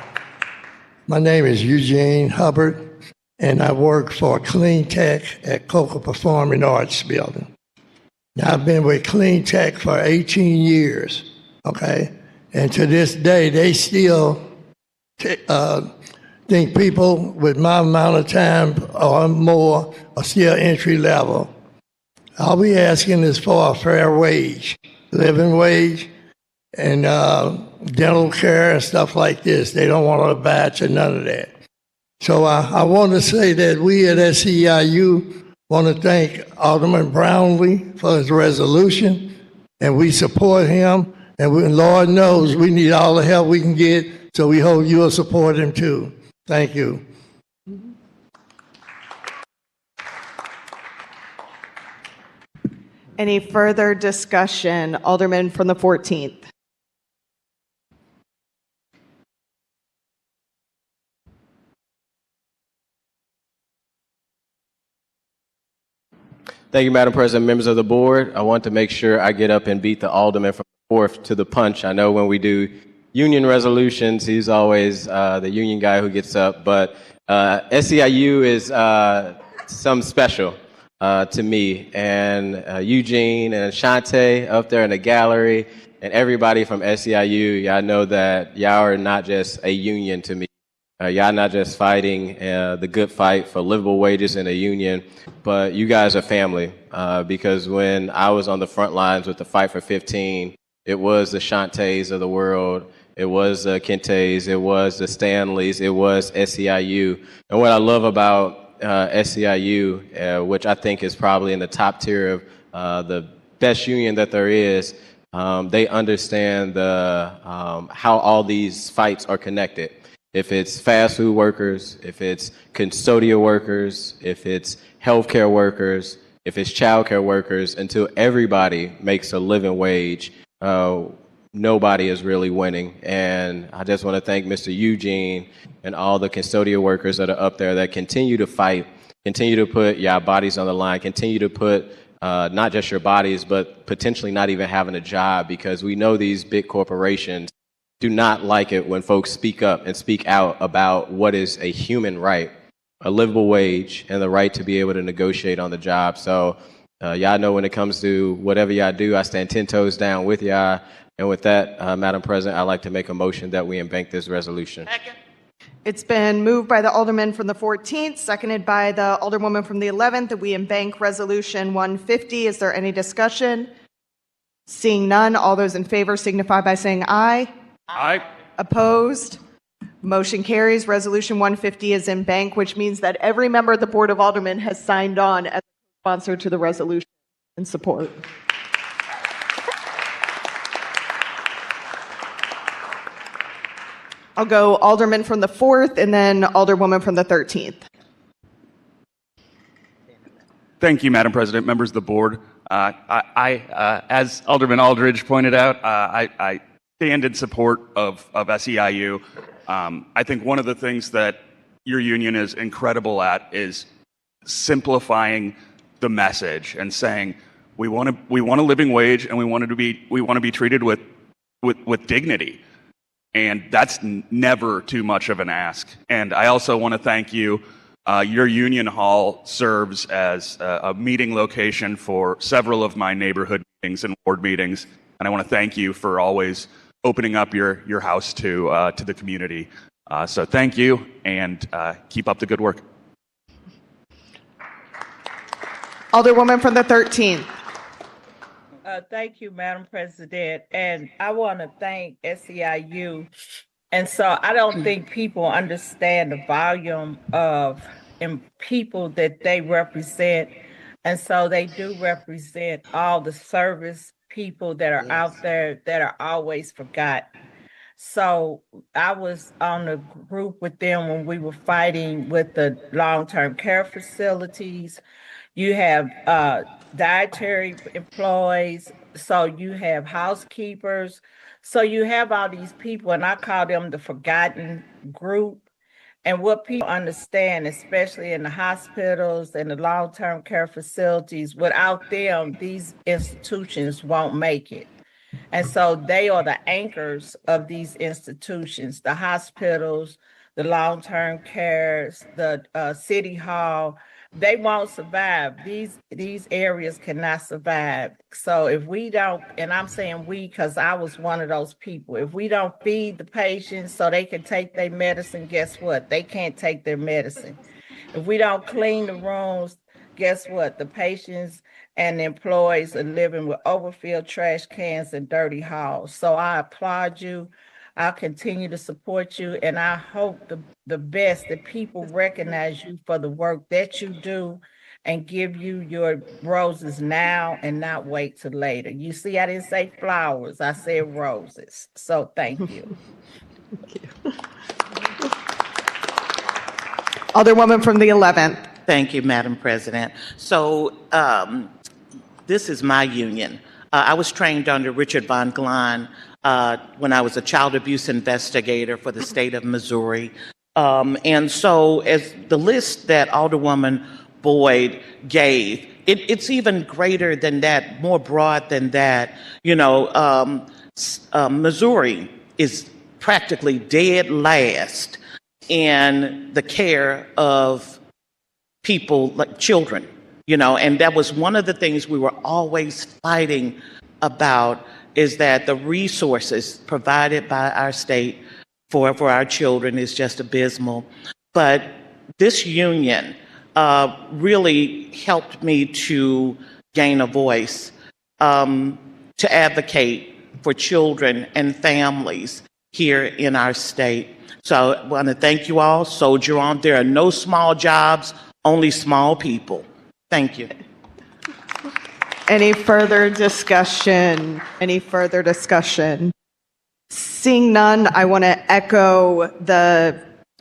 My name is Eugene Hubbard, and I work for Clean Tech at Coca Performing Arts Building. Now, I've been with Clean Tech for 18 years, okay? And to this day, they still think people with my amount of time or more are still entry level. All we asking is for a fair wage, living wage, and dental care and stuff like this. They don't want a batch or none of that. So I want to say that we at SEIU want to thank Alderman Brownlee for his resolution, and we support him. And Lord knows we need all the help we can get, so we hope you'll support him too. Thank you. Any further discussion? Alderman from the 14th. Thank you, Madam President, members of the board. I want to make sure I get up and beat the alderman from the 4th to the punch. I know when we do union resolutions, he's always the union guy who gets up, but SEIU is something special to me. And Eugene and Ashante up there in the gallery and everybody from SEIU, y'all know that y'all are not just a union to me. Y'all not just fighting the good fight for livable wages in a union, but you guys are family. Because when I was on the front lines with the Fight for 15, it was the Shantays of the world, it was the Kentes, it was the Stanleys, it was SEIU. And what I love about SEIU, which I think is probably in the top tier of the best union that there is They understand how all these fights are connected. If it's fast food workers, if it's custodial workers, if it's healthcare workers, if it's childcare workers, until everybody makes a living wage, nobody is really winning. And I just want to thank Mr. Eugene and all the custodial workers that are up there that continue to fight, continue to put your bodies on the line, continue to put not just your bodies, but potentially not even having a job, because we know these big corporations do not like it when folks speak up and speak out about what is a human right, a livable wage, and the right to be able to negotiate on the job. So y'all know when it comes to whatever y'all do, I stand 10 toes down with y'all. And with that, Madam President, I'd like to make a motion that we embank this resolution. It's been moved by the Alderman from the 14th, seconded by the Alderwoman from the 11th, that we embank Resolution 150. Is there any discussion? Seeing none, all those in favor signify by saying aye. Aye. Opposed? Motion carries. Resolution 150 is in bank, which means that every member of the Board of Aldermen has signed on as a sponsor to the resolution in support. I'll go Alderman from the 4th and then Alderwoman from the 13th. Thank you, Madam President, members of the board. As Alderman Aldridge pointed out, I stand in support of SEIU. I think one of the things that your union is incredible at is simplifying the message and saying we want a living wage and we want to be treated with dignity. And that's never too much of an ask. And I also want to thank you. Your union hall serves as a meeting location for several of my neighborhood meetings and ward meetings. And I want to thank you for always opening up your house to the community. So thank you, and keep up the good work. Alderwoman from the 13th. Thank you, Madam President. And I want to thank SEIU. And so I don't think people understand the volume of people that they represent. And so they do represent all the service people that are out there that are always forgotten. So I was on a group with them when we were fighting with the long-term care facilities. You have dietary employees, so you have housekeepers, so you have all these people, and I call them the forgotten group. And what people understand, especially in the hospitals and the long-term care facilities, without them, these institutions won't make it. And so they are the anchors of these institutions, the hospitals, the long-term cares, the city hall. They won't survive. These areas cannot survive. So if we don't, and I'm saying we because I was one of those people, if we don't feed the patients so they can take their medicine, guess what? They can't take their medicine. If we don't clean the rooms, guess what? The patients and the employees are living with overfilled trash cans and dirty halls. So I applaud you. I'll continue to support you, and I hope the best that people recognize you for the work that you do and give you your roses now and not wait till later. You see, I didn't say flowers, I said roses. So thank you. Thank you. Alderwoman from the 11th. Thank you, Madam President. So this is my union. I was trained under Richard Von Glan when I was a child abuse investigator for the state of Missouri. And so as the list that Alderwoman Boyd gave, it's even greater than that, more broad than that. You know, Missouri is practically dead last in the care of people like children, you know, and that was one of the things we were always fighting about, is that the resources provided by our state for our children is just abysmal. But this union really helped me to gain a voice, to advocate for children and families here in our state. So I want to thank you all. Soldier on. There are no small jobs, only small people. Thank you. Any further discussion? Any further discussion? Seeing none, I want to echo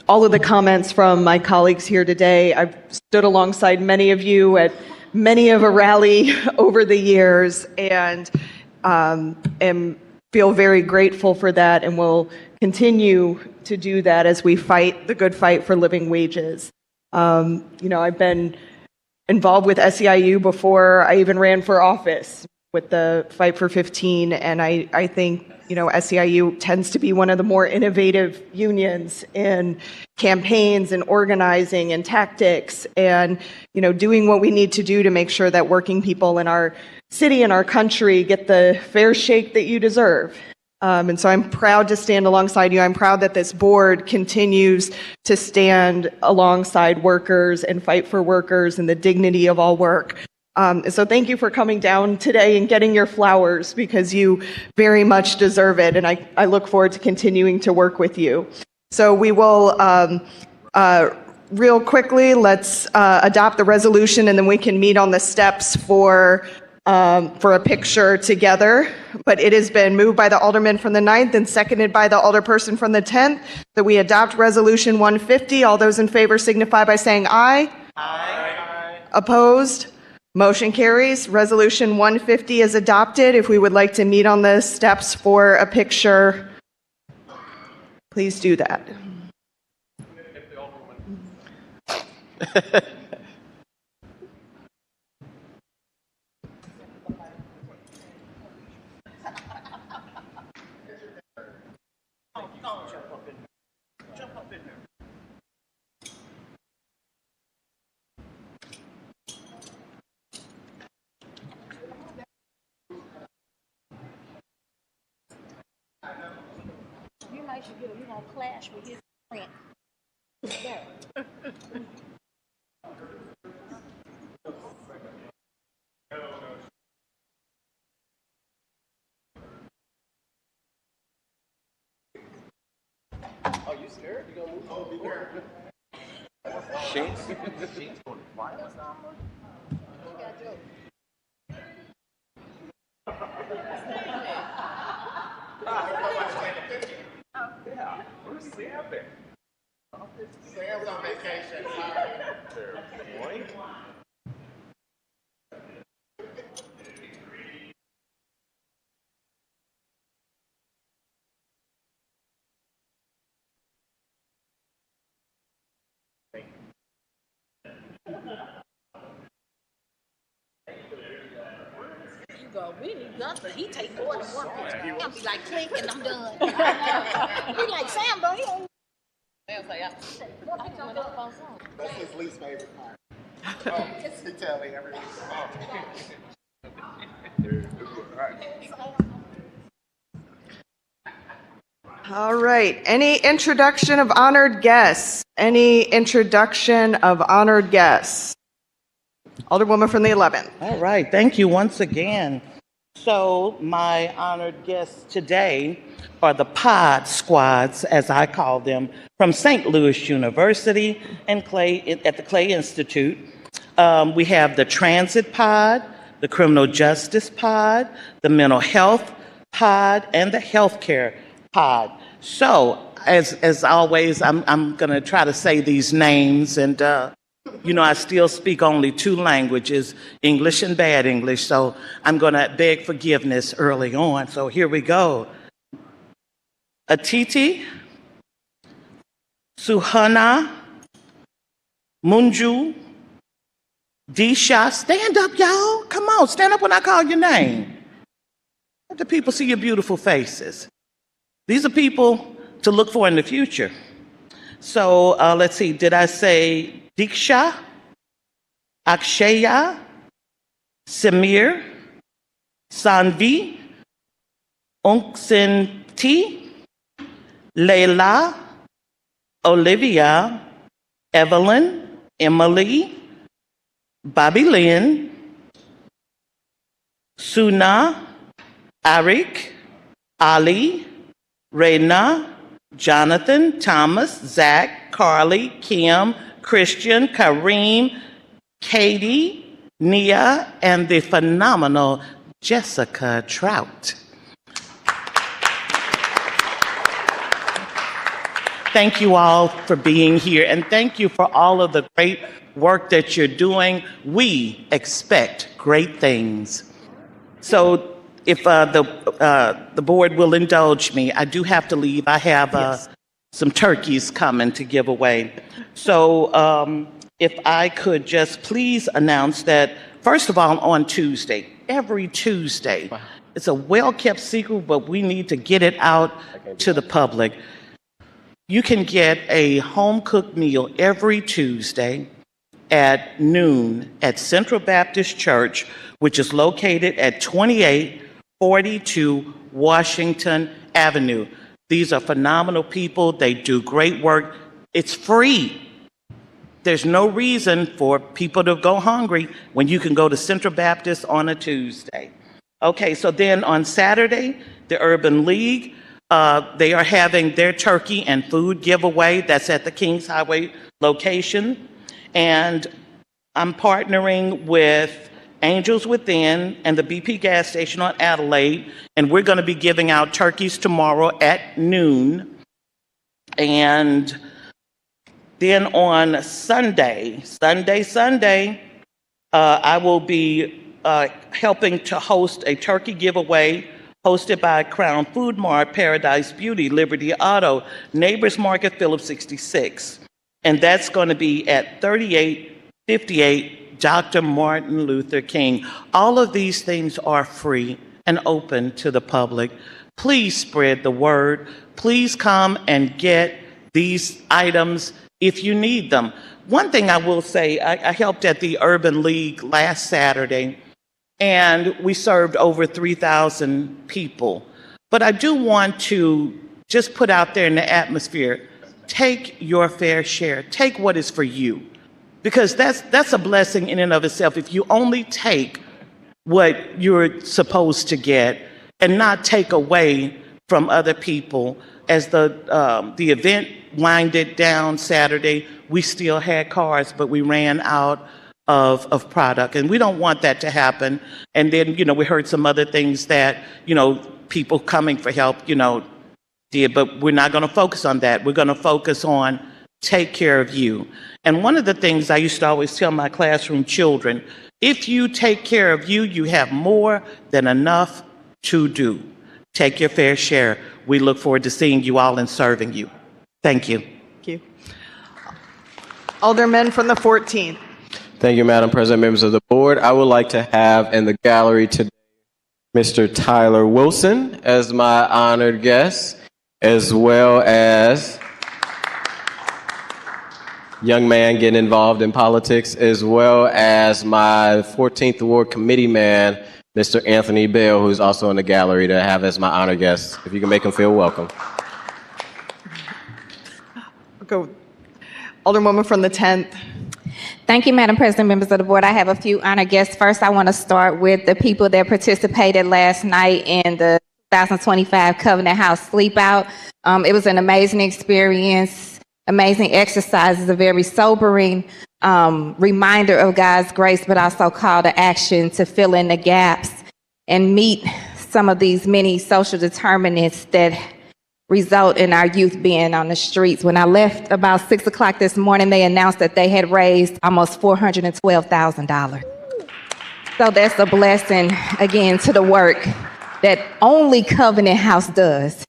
all of the comments from my colleagues here today. I've stood alongside many of you at many of a rally over the years, and feel very grateful for that, and will continue to do that as we fight the good fight for living wages. I've been involved with SEIU before I even ran for office with the Fight for 15, and I think SEIU tends to be one of the more innovative unions in campaigns and organizing and tactics, and doing what we need to do to make sure that working people in our city and our country get the fair shake that you deserve. And so I'm proud to stand alongside you. I'm proud that this board continues to stand alongside workers and fight for workers and the dignity of all work. So thank you for coming down today and getting your flowers, because you very much deserve it. And I look forward to continuing to work with you. So we will, real quickly, let's adopt the resolution, and then we can meet on the steps for a picture together. But it has been moved by the alderman from the 9th and seconded by the alderperson from the 10th that we adopt Resolution 150. All those in favor signify by saying aye. Aye. Opposed? Motion carries. Resolution 150 is adopted. If we would like to meet on the steps for a picture, please do that. You're gonna clash with his print. Oh, you scared? You gonna move? Oh, be careful. Sheets going to fly. Yeah, where's Sam there? Sam's on vacation. Boy. You go, we need Gunther. He take more than one picture. He'll be like, click, and I'm done. He like, Sam, don't you? Sam's like, that's his least favorite part. Oh, he tell me every week. All right. Any introduction of honored guests? Any introduction of honored guests? Alderwoman from the 11th. All right. Thank you once again. So my honored guests today are the pod squads, as I call them, from St. Louis University and at the Clay Institute. We have the transit pod, the criminal justice pod, the mental health pod, and the healthcare pod. So, as always, I'm going to try to say these names, and I still speak only two languages, English and bad English, so I'm going to beg forgiveness early on. So here we go. Atiti, Suhana, Munju, Disha. Stand up, y'all. Come on, stand up when I call your name. Let the people see your beautiful faces. These are people to look for in the future. So let's see, did I say Diksha, Akshaya, Samir, Sanvi, Ungsinti, Layla, Olivia, Evelyn, Emily, Bobby Lynn, Suna, Arik, Ali, Reyna, Jonathan, Thomas, Zach, Carly, Kim, Christian, Kareem, Katie, Nia, and the phenomenal Jessica Trout. Thank you all for being here, and thank you for all of the great work that you're doing. We expect great things. So if the board will indulge me, I do have to leave. I have some turkeys coming to give away. So if I could just please announce that, first of all, on Tuesday, every Tuesday, it's a well-kept secret, but we need to get it out to the public. You can get a home-cooked meal every Tuesday at noon at Central Baptist Church, which is located at 2842 Washington Avenue. These are phenomenal people. They do great work. It's free. There's no reason for people to go hungry when you can go to Central Baptist on a Tuesday. Okay, so then on Saturday, the Urban League, they are having their turkey and food giveaway. That's at the Kings Highway location. And I'm partnering with Angels Within and the BP gas station on Adelaide. And we're going to be giving out turkeys tomorrow at noon. And then on Sunday, I will be helping to host a turkey giveaway hosted by Crown Food Mart, Paradise Beauty, Liberty Auto, Neighbors Market, Phillips 66. And that's going to be at 3858 Dr. Martin Luther King. All of these things are free and open to the public. Please spread the word. Please come and get these items if you need them. One thing I will say, I helped at the Urban League last Saturday, and we served over 3,000 people. But I do want to just put out there in the atmosphere, take your fair share. Take what is for you. Because that's a blessing in and of itself. If you only take what you're supposed to get and not take away from other people. As the event winded down Saturday, we still had cars, but we ran out of product. And we don't want that to happen. And then, we heard some other things that, people coming for help, did, but we're not going to focus on that. We're going to focus on take care of you. And one of the things I used to always tell my classroom children, if you take care of you, you have more than enough to do. Take your fair share. We look forward to seeing you all and serving you. Thank you. Thank you. Aldermen from the 14th. Thank you, Madam President, members of the board. I would like to have in the gallery today Mr. Tyler Wilson as my honored guest, as well as young man getting involved in politics, as well as my 14th Ward committee man, Mr. Anthony Bell, who's also in the gallery, to have as my honored guest. If you can make him feel welcome. Go. Alderwoman from the 10th. Thank you, Madam President, members of the board. I have a few honored guests. First, I want to start with the people that participated last night in the 2025 Covenant House Sleepout. It was an amazing experience, amazing exercises, a very sobering reminder of God's grace, but also call to action to fill in the gaps and meet some of these many social determinants that result in our youth being on the streets. When I left about 6 o'clock this morning, they announced that they had raised almost $412,000. So that's a blessing, again, to the work that only Covenant House does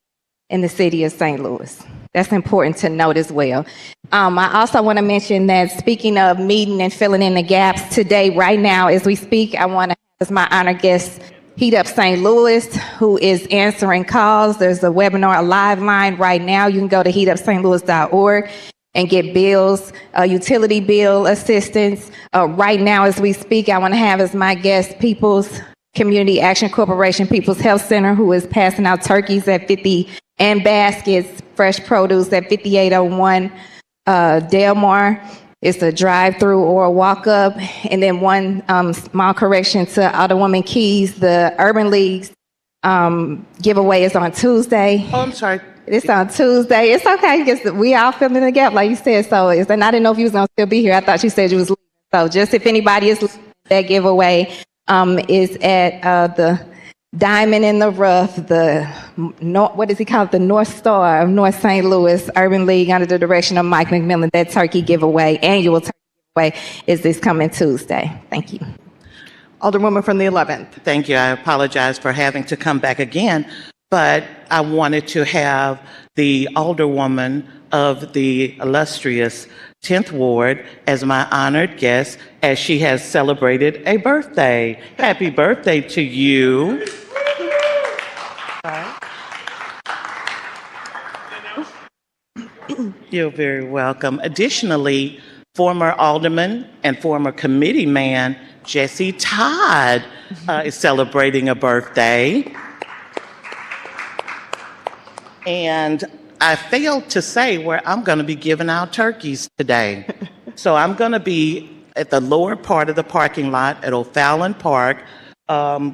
in the city of St. Louis. That's important to note as well. I also want to mention that speaking of meeting and filling in the gaps, today, right now, as we speak, I want to have as my honored guest Heat Up St. Louis, who is answering calls. There's a webinar, a live line right now. You can go to heatupstlouis.org and get bills, utility bill assistance. Right now, as we speak, I want to have as my guest People's Community Action Corporation, People's Health Center, who is passing out turkeys at 50 and baskets, fresh produce at 5801 Delmar. It's a drive-through or a walk-up. And then one small correction to Alderwoman Keys, the Urban League's giveaway is on Tuesday. Oh, I'm sorry. It's on Tuesday. It's okay, because we all filling in the gap, like you said. So, and I didn't know if you was going to still be here. I thought you said you was leaving. So just if anybody is That giveaway is at the Diamond in the Rough, what does he call it? The North Star of North St. Louis Urban League under the direction of Mike McMillan. That turkey giveaway, annual turkey giveaway, is this coming Tuesday. Thank you. Alderwoman from the 11th. Thank you. I apologize for having to come back again, but I wanted to have the Alderwoman of the illustrious 10th Ward as my honored guest as she has celebrated a birthday. Happy birthday to you. You're very welcome. Additionally, former Alderman and former committee man Jesse Todd is celebrating a birthday. And I failed to say where I'm going to be giving out turkeys today. So I'm going to be at the lower part of the parking lot at O'Fallon Park.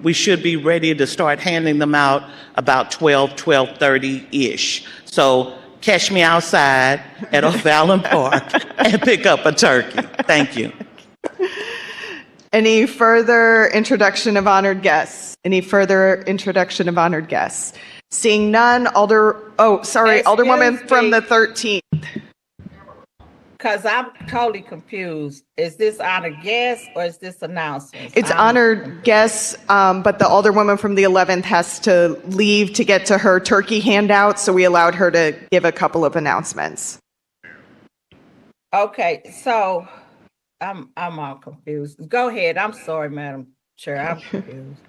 We should be ready to start handing them out about 12:30-ish. So catch me outside at O'Fallon Park and pick up a turkey. Thank you. Any further introduction of honored guests? Any further introduction of honored guests? Seeing none, Alderwoman from the 13th. Because I'm totally confused. Is this honored guest or is this announcement? It's honored guests, but the Alderwoman from the 11th has to leave to get to her turkey handout, so we allowed her to give a couple of announcements. Okay, so I'm all confused. Go ahead. I'm sorry, Madam Chair. I'm confused.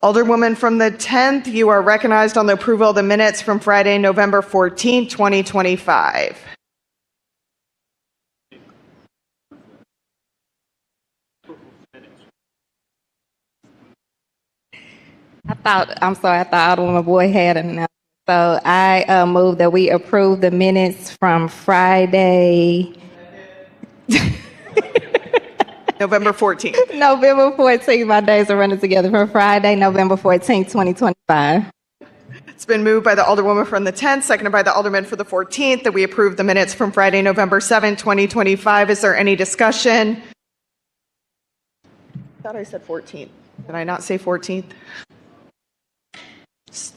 Alderwoman from the 10th, you are recognized on the approval of the minutes from Friday, November 14, 2025. I thought Alderwoman Boyd had an announcement. So I move that we approve the minutes from Friday. November 14th. November 14th. My days are running together. From Friday, November 14th, 2025. It's been moved by the Alderwoman from the 10th, seconded by the Alderman for the 14th, that we approve the minutes from Friday, November 7th, 2025. Is there any discussion? I thought I said 14th. Did I not say 14th?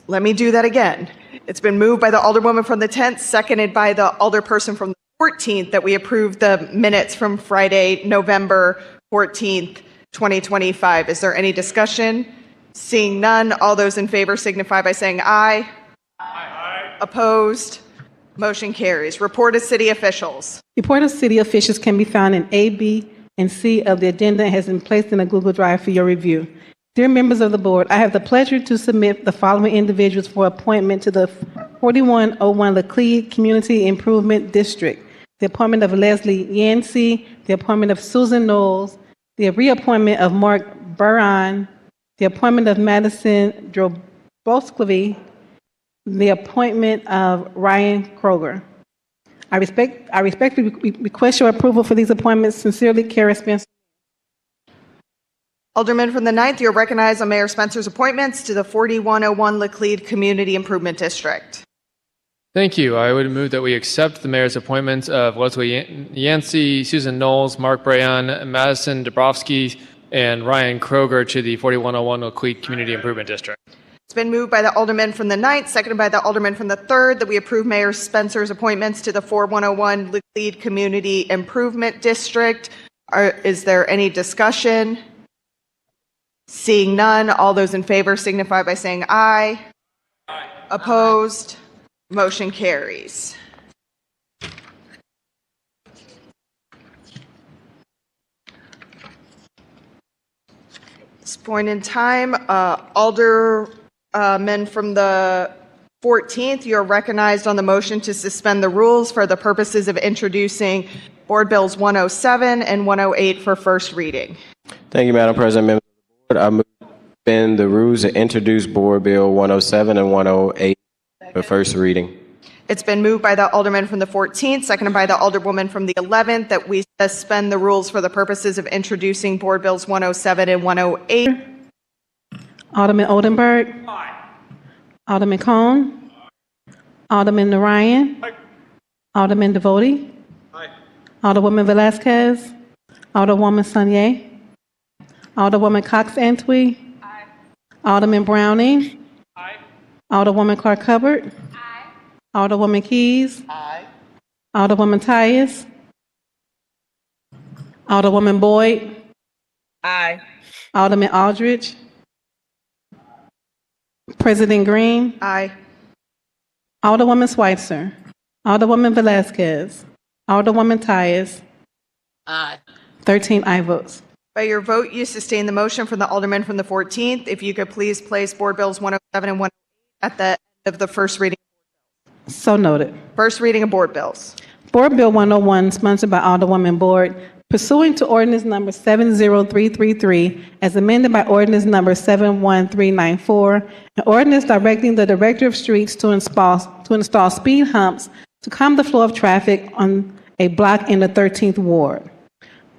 Let me do that again. It's been moved by the Alderwoman from the 10th, seconded by the Alderperson from the 14th, that we approve the minutes from Friday, November 14th, 2025. Is there any discussion? Seeing none, all those in favor signify by saying aye. Aye. Opposed? Motion carries. Report of city officials. Report of city officials can be found in A, B, and C of the addenda and has been placed in a Google Drive for your review. Dear members of the board, I have the pleasure to submit the following individuals for appointment to the 4101 Laclede Community Improvement District. The appointment of Leslie Yancey, the appointment of Susan Knowles, the reappointment of Mark Buran, the appointment of Madison Drobosclavi, the appointment of Ryan Kroger. I respectfully request your approval for these appointments. Sincerely, Kara Spencer. Alderman from the 9th, you're recognized on Mayor Spencer's appointments to the 4101 Laclede Community Improvement District. Thank you. I would move that we accept the mayor's appointments of Leslie Yancey, Susan Knowles, Mark Brayan, Madison Dabrowski, and Ryan Kroger to the 4101 Laclede Community Improvement District. It's been moved by the Alderman from the 9th, seconded by the Alderman from the 3rd, that we approve Mayor Spencer's appointments to the 4101 Laclede Community Improvement District. Is there any discussion? Seeing none, all those in favor signify by saying aye. Aye. Opposed? Motion carries. This point in time, Aldermen from the 14th, you're recognized on the motion to suspend the rules for the purposes of introducing Board Bills 107 and 108 for first reading. Thank you, Madam President. Members of the board, I move to suspend the rules and introduce Board Bill 107 and 108 for first reading. It's been moved by the Alderman from the 14th, seconded by the Alderwoman from the 11th, that we suspend the rules for the purposes of introducing Board Bills 107 and 108. Alderman Oldenburg. Aye. Alderman Cone. Aye. Alderman Narayan. Aye. Alderman Devoti. Aye. Alderwoman Velasquez. Alderwoman Sonier. Alderwoman Cox-Antwi. Alderman Browning. Alderwoman Clark Hubbard. Alderwoman Keys. Alderwoman Tyus. Alderwoman Boyd. Aye. Alderman Aldridge. President Green. Aye. Alderwoman Schweitzer. Alderwoman Velazquez. Alderwoman Tyus. Aye. 13 aye votes. By your vote, you sustain the motion from the Alderman from the 14th. If you could please place Board Bills 107 and 108 at the end of the first reading. So noted. First reading of Board Bills. Board Bill 101, sponsored by Alderwoman Boyd, pursuant to ordinance number 70333, as amended by ordinance number 71394, an ordinance directing the Director of Streets to install speed humps to calm the flow of traffic on a block in the 13th Ward.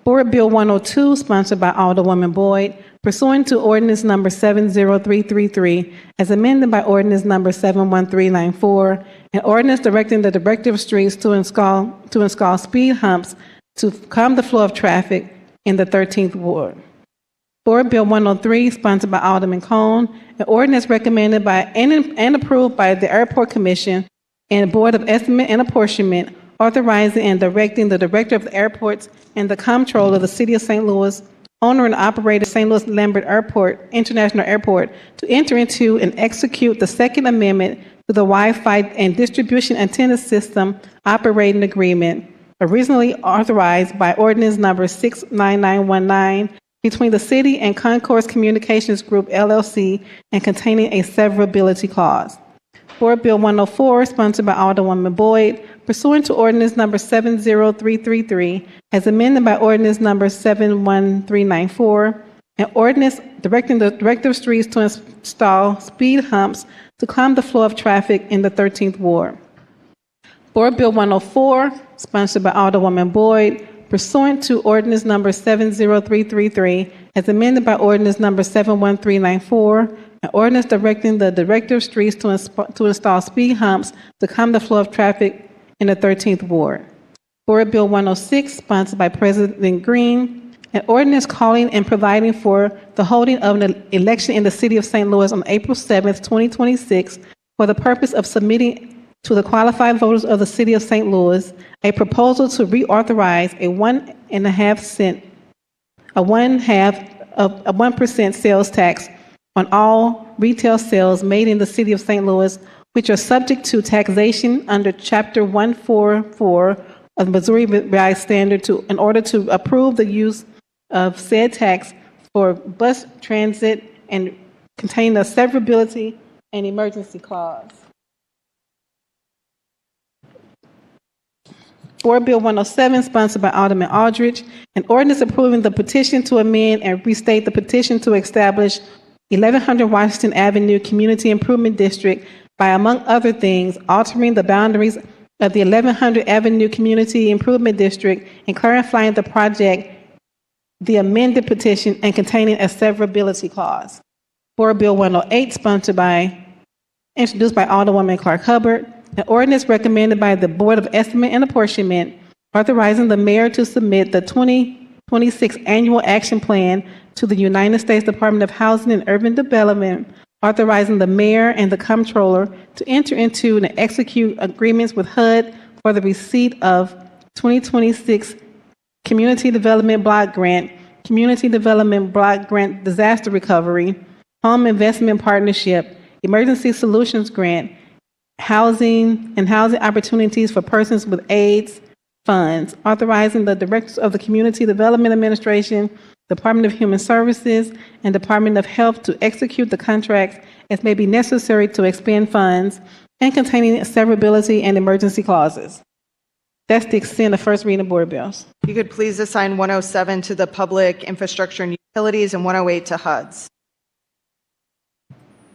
Board Bill 102, sponsored by Alderwoman Boyd, pursuant to ordinance number 70333, as amended by ordinance number 71394, an ordinance directing the Director of Streets to install speed humps to calm the flow of traffic in the 13th Ward. Board Bill 103, sponsored by Alderman Cone, an ordinance recommended by and approved by the Airport Commission and Board of Estimate and Apportionment, authorizing and directing the Director of the Airports and the Comptroller of the City of St. Louis, owner and operator St. Louis Lambert Airport, International Airport, to enter into and execute the Second Amendment to the Wi-Fi and Distribution Antenna System Operating Agreement, originally authorized by ordinance number 69919 between the City and Concourse Communications Group, LLC, and containing a severability clause. Board Bill 104, sponsored by Alderwoman Boyd, pursuant to ordinance number 70333, as amended by ordinance number 71394, an ordinance directing the Director of Streets to install speed humps to calm the flow of traffic in the 13th Ward. Board Bill 104, sponsored by Alderwoman Boyd, pursuant to ordinance number 70333, as amended by ordinance number 71394, an ordinance directing the Director of Streets to install speed humps to calm the flow of traffic in the 13th Ward. Board Bill 106, sponsored by President Green, an ordinance calling and providing for the holding of an election in the City of St. Louis on April 7th, 2026, for the purpose of submitting to the qualified voters of the City of St. Louis a proposal to reauthorize a 1% sales tax on all retail sales made in the City of St. Louis, which are subject to taxation under Chapter 144 of Missouri Revised Standard in order to approve the use of said tax for bus transit and contain a severability and emergency clause. Board Bill 107, sponsored by Alderman Aldridge, an ordinance approving the petition to amend and restate the petition to establish 1100 Washington Avenue Community Improvement District by, among other things, altering the boundaries of the 1100 Avenue Community Improvement District and clarifying the project, the amended petition, and containing a severability clause. Board Bill 108, introduced by Alderwoman Clark Hubbard, an ordinance recommended by the Board of Estimate and Apportionment, authorizing the mayor to submit the 2026 Annual Action Plan to the United States Department of Housing and Urban Development, authorizing the mayor and the comptroller to enter into and execute agreements with HUD for the receipt of 2026 Community Development Block Grant, Community Development Block Grant Disaster Recovery, Home Investment Partnership, Emergency Solutions Grant, Housing and Housing Opportunities for Persons with AIDS funds, authorizing the directors of the Community Development Administration, Department of Human Services, and Department of Health to execute the contracts as may be necessary to expend funds, and containing severability and emergency clauses. That's the extent of first reading of board bills. You could please assign 107 to the Public Infrastructure and Utilities and 108 to HUDs.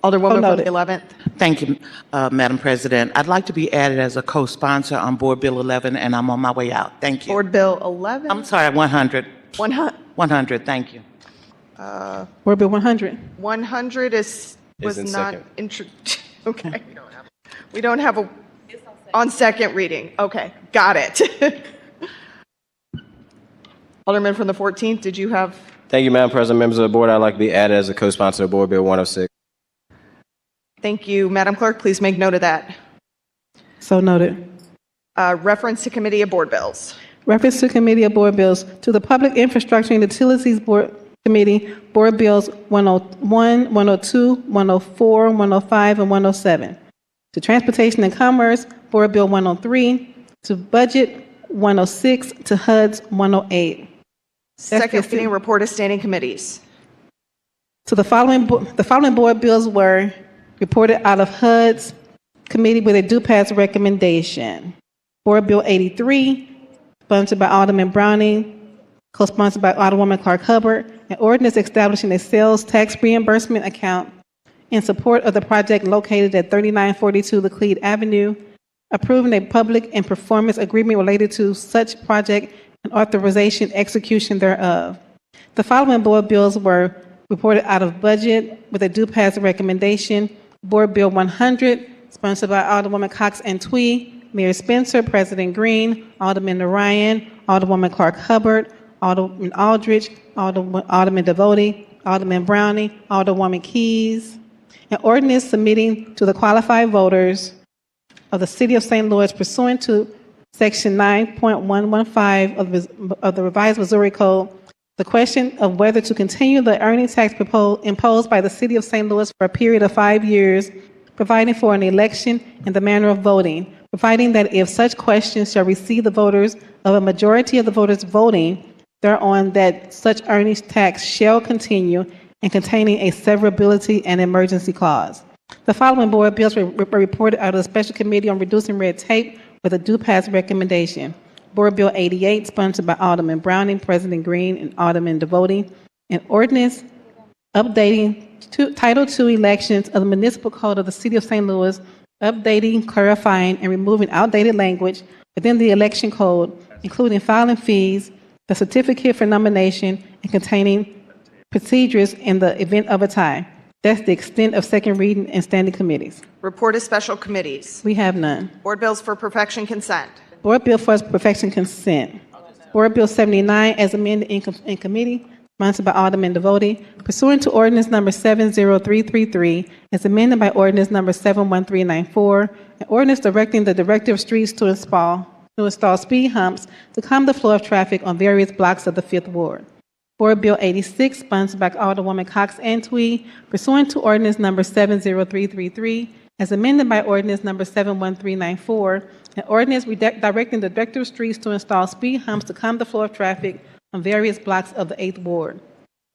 Alderwoman from the 11th. Thank you, Madam President. I'd like to be added as a co-sponsor on Board Bill 11, and I'm on my way out. Thank you. Board Bill 11? I'm sorry, 100. 100. Thank you. Board Bill 100. 100 was in not second. introduced. Okay. We don't have a on second reading. Okay, got it. Alderman from the 14th, did you have? Thank you, Madam President. Members of the board, I'd like to be added as a co-sponsor of Board Bill 106. Thank you. Madam Clerk, please make note of that. So noted. Reference to committee of board bills. Reference to Committee of Board Bills to the Public Infrastructure and Utilities Board Committee, Board Bills 101, 102, 104, 105, and 107. To Transportation and Commerce, Board Bill 103. To Budget 106. To HUD's 108. Second reading report of standing committees. So the following board bills were reported out of HUD's committee with a due pass recommendation. Board Bill 83, sponsored by Alderman Browning, co-sponsored by Alderwoman Clark Hubbard, an ordinance establishing a sales tax reimbursement account in support of the project located at 3942 Laclede Avenue, approving a public and performance agreement related to such project and authorization execution thereof. The following board bills were reported out of budget with a due pass recommendation. Board Bill 100, sponsored by Alderwoman Cox and Twee, Mayor Spencer, President Green, Alderman Narayan, Alderwoman Clark Hubbard, Alderman Aldridge, Alderman Devote, Alderman Browning, Alderwoman Keys. An ordinance submitting to the qualified voters of the City of St. Louis pursuant to Section 9.115 of the Revised Missouri Code, the question of whether to continue the earnings tax imposed by the City of St. Louis for a period of 5 years, providing for an election and the manner of voting, providing that if such questions shall receive the voters of a majority of the voters voting thereon, that such earnings tax shall continue, and containing a severability and emergency clause. The following board bills were reported out of the Special Committee on Reducing Red Tape with a due pass recommendation. Board Bill 88, sponsored by Alderman Browning, President Green, and Alderman Devote, an ordinance updating Title II elections of the Municipal Code of the City of St. Louis, updating, clarifying, and removing outdated language within the election code, including filing fees, the certificate for nomination, and containing procedures in the event of a tie. That's the extent of second reading and standing committees. Report of special committees. We have none. Board bills for perfection consent. Board Bill for perfection consent. Board Bill 79 as amended in committee, sponsored by Alderman Devote, pursuant to ordinance number 70333, as amended by ordinance number 71394, an ordinance directing the Director of Streets to install speed humps to calm the flow of traffic on various blocks of the Fifth Ward. Board Bill 86, sponsored by Alderwoman Cox and Twee, pursuant to ordinance number 70333, as amended by ordinance number 71394, an ordinance directing the Director of Streets to install speed humps to calm the flow of traffic on various blocks of the 8th Ward.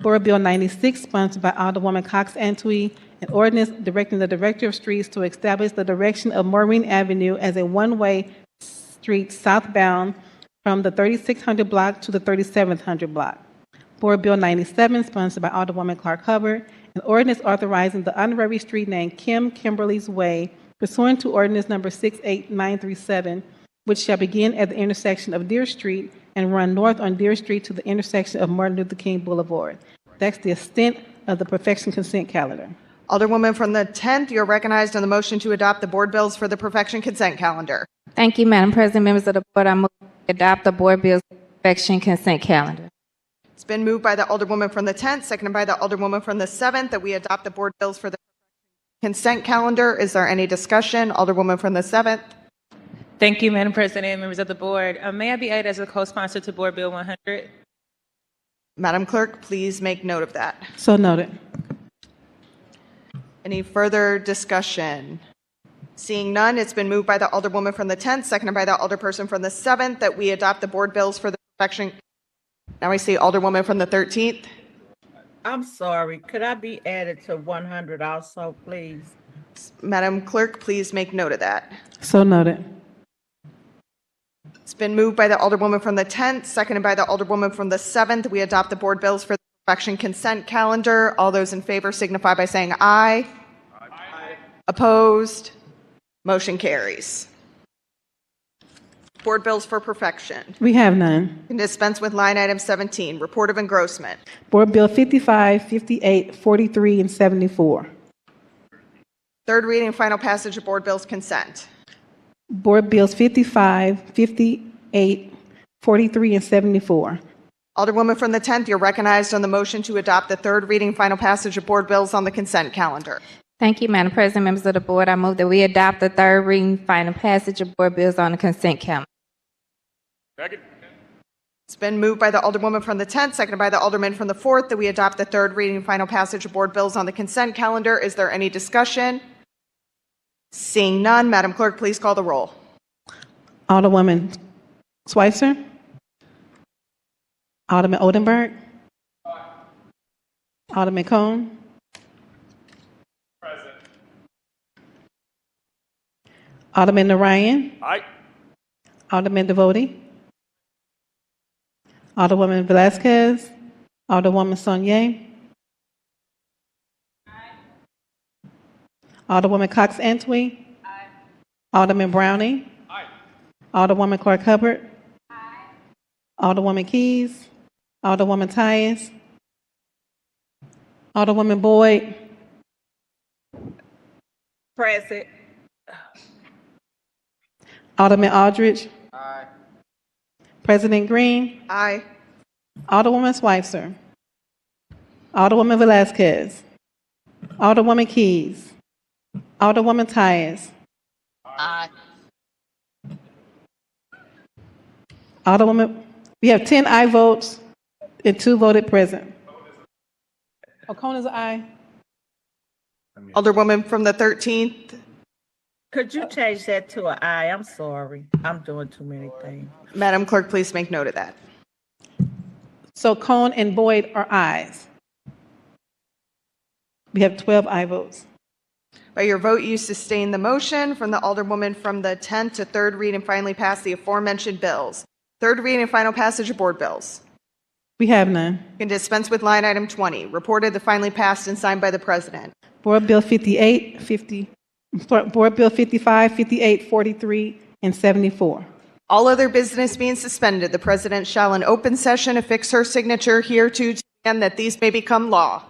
Board Bill 96, sponsored by Alderwoman Cox and Twee, an ordinance directing the Director of Streets to establish the direction of Maureen Avenue as a one-way street southbound from the 3600 block to the 3700 block. Board Bill 97, sponsored by Alderwoman Clark Hubbard, an ordinance authorizing the honorary street name Kimberly's Way, pursuant to ordinance number 68937, which shall begin at the intersection of Deer Street and run north on Deer Street to the intersection of Martin Luther King Boulevard. That's the extent of the perfection consent calendar. Alderwoman from the 10th, you're recognized on the motion to adopt the board bills for the perfection consent calendar. Thank you, Madam President. Members of the board, I move to adopt the board bills perfection consent calendar. It's been moved by the Alderwoman from the 10th, seconded by the Alderwoman from the 7th, that we adopt the board bills for the consent calendar. Is there any discussion? Alderwoman from the 7th. Thank you, Madam President, members of the board. May I be added as a co-sponsor to Board Bill 100? Madam Clerk, please make note of that. So noted. Any further discussion? Seeing none, it's been moved by the Alderwoman from the 10th, seconded by the Alderperson from the 7th, that we adopt the board bills for the perfection. Now I see Alderwoman from the 13th. I'm sorry. Could I be added to 100 also, please? Madam Clerk, please make note of that. So noted. It's been moved by the Alderwoman from the 10th, seconded by the Alderwoman from the 7th. We adopt the board bills for the perfection consent calendar. All those in favor signify by saying aye. Aye. Opposed? Motion carries. Board bills for perfection. We have none. Can dispense with line item 17, report of engrossment. Board Bill 55, 58, 43, and 74. Third reading and final passage of board bills consent. Board Bills 55, 58, 43, and 74. Alderwoman from the 10th, you're recognized on the motion to adopt the third reading final passage of board bills on the consent calendar. Thank you, Madam President, members of the board. I move that we adopt the third reading final passage of board bills on the consent calendar. Second. It's been moved by the Alderwoman from the 10th, seconded by the Alderman from the 4th, that we adopt the third reading final passage of board bills on the consent calendar. Is there any discussion? Seeing none, Madam Clerk, please call the roll. Alderwoman Schweitzer. Alderman Oldenburg. Alderman Cone. Present. Alderman Narayan. Aye. Alderman Devoti. Alderwoman Velazquez. Alderwoman Saunier. Alderwoman Cox Antwi. Alderman Browning. Alderwoman Clark Hubbard. Alderwoman Keys. Alderwoman Tyus. Alderwoman Boyd. Present. Alderman Aldridge. Aye. President Green. Aye. Alderwoman Schweitzer. Alderwoman Velazquez. Alderwoman Keys. Alderwoman Tyus. Aye. Alderwoman, we have 10 aye votes and 2 voted present. O'Connor's aye. Alderwoman from the 13th. Could you change that to an I? I'm sorry. I'm doing too many things. Madam Clerk, please make note of that. So Cone and Boyd are ayes. We have 12 aye votes. By your vote, you sustain the motion from the Alderwoman from the 10th to third read and finally pass the aforementioned bills. Third reading and final passage of board bills. We have none. Can dispense with line item 20, reported the finally passed and signed by the President. Board Bill 58, Board Bill 55, 58, 43, and 74. All other business being suspended, the President shall in open session affix her signature hereto to and that these may become law.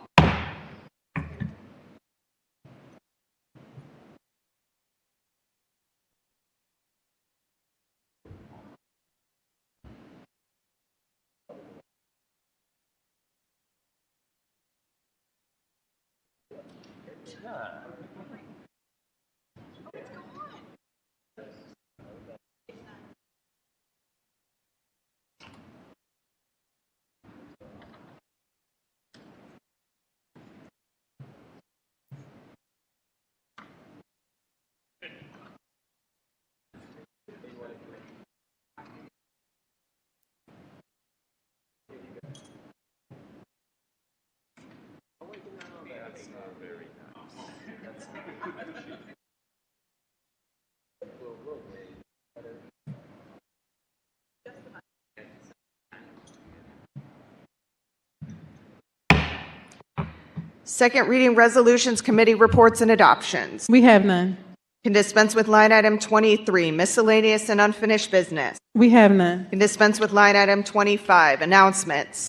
Second reading resolutions, committee reports, and adoptions. We have none. Can dispense with line item 23, miscellaneous and unfinished business. We have none. Can dispense with line item 25, announcements.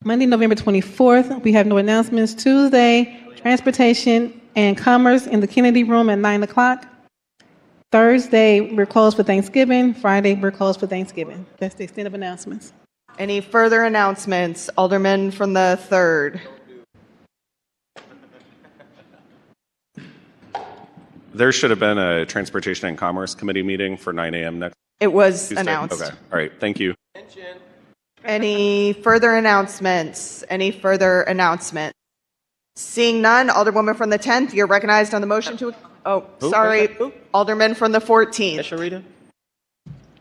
Monday, November 24th, we have no announcements. Tuesday, transportation and commerce in the Kennedy Room at 9 o'clock. Thursday, we're closed for Thanksgiving. Friday, we're closed for Thanksgiving. That's the extent of announcements. Any further announcements? Alderman from the 3rd. There should have been a Transportation and Commerce Committee meeting for 9 a.m. next It was Tuesday. announced. Okay. All right. Thank you. Any further announcements? Any further announcements? Seeing none, Alderwoman from the 10th, you're recognized on the motion to... Oh, sorry. Alderman from the 14th.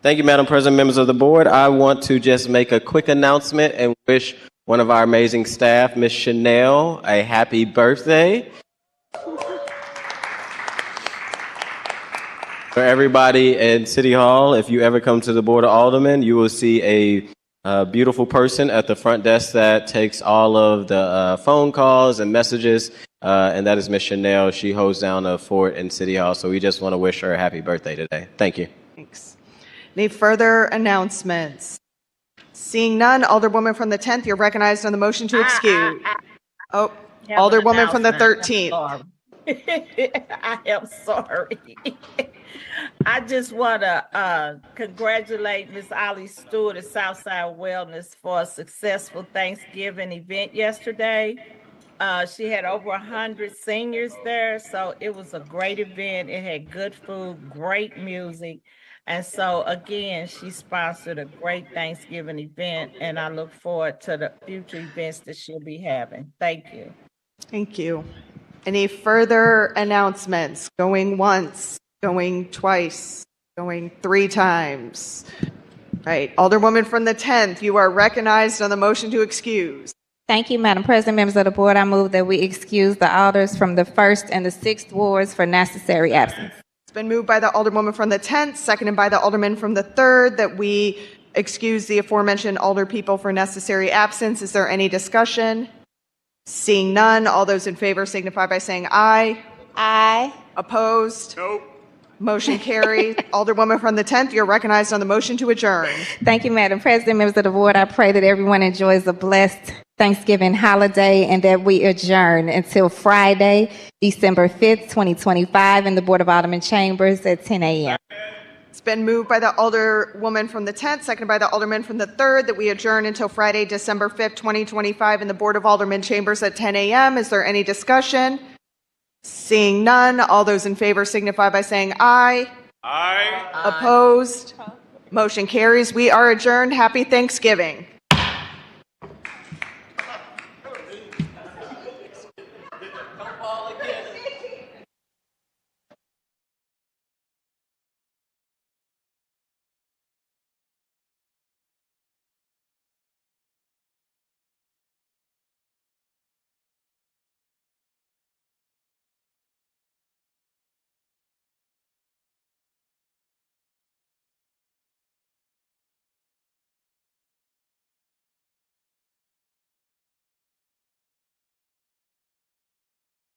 Thank you, Madam President, members of the board. I want to just make a quick announcement and wish one of our amazing staff, Miss Chanel, a happy birthday. For everybody in City Hall, if you ever come to the Board of Aldermen, you will see a beautiful person at the front desk that takes all of the phone calls and messages, and that is Miss Chanel. She holds down a fort in City Hall, so we just want to wish her a happy birthday today. Thank you. Thanks. Any further announcements? Seeing none, Alderwoman from the 10th, you're recognized on the motion to excuse. Oh, Alderwoman from the 13th. I am sorry. I just want to congratulate Miss Ollie Stewart at Southside Wellness for a successful Thanksgiving event yesterday. She had over 100 seniors there, so it was a great event. It had good food, great music. And so, again, she sponsored a great Thanksgiving event, and I look forward to the future events that she'll be having. Thank you. Thank you. Any further announcements? Going once, going twice, going 3 times. Right. Alderwoman from the 10th, you are recognized on the motion to excuse. Thank you, Madam President, members of the board. I move that we excuse the alders from the 1st and the 6th wards for necessary absence. It's been moved by the Alderwoman from the 10th, seconded by the Alderman from the 3rd, that we excuse the aforementioned alder people for necessary absence. Is there any discussion? Seeing none, all those in favor signify by saying aye. Aye. Opposed? Nope. Motion carries. Alderwoman from the 10th, you're recognized on the motion to adjourn. Thank you, Madam President, members of the board. I pray that everyone enjoys a blessed Thanksgiving holiday and that we adjourn until Friday, December 5th, 2025 in the Board of Aldermen chambers at 10 a.m. It's been moved by the Alderwoman from the 10th, seconded by the Alderman from the 3rd, that we adjourn until Friday, December 5th, 2025 in the Board of Aldermen chambers at 10 a.m. Is there any discussion? Seeing none, all those in favor signify by saying aye. Aye. Opposed? Motion carries. We are adjourned. Happy Thanksgiving.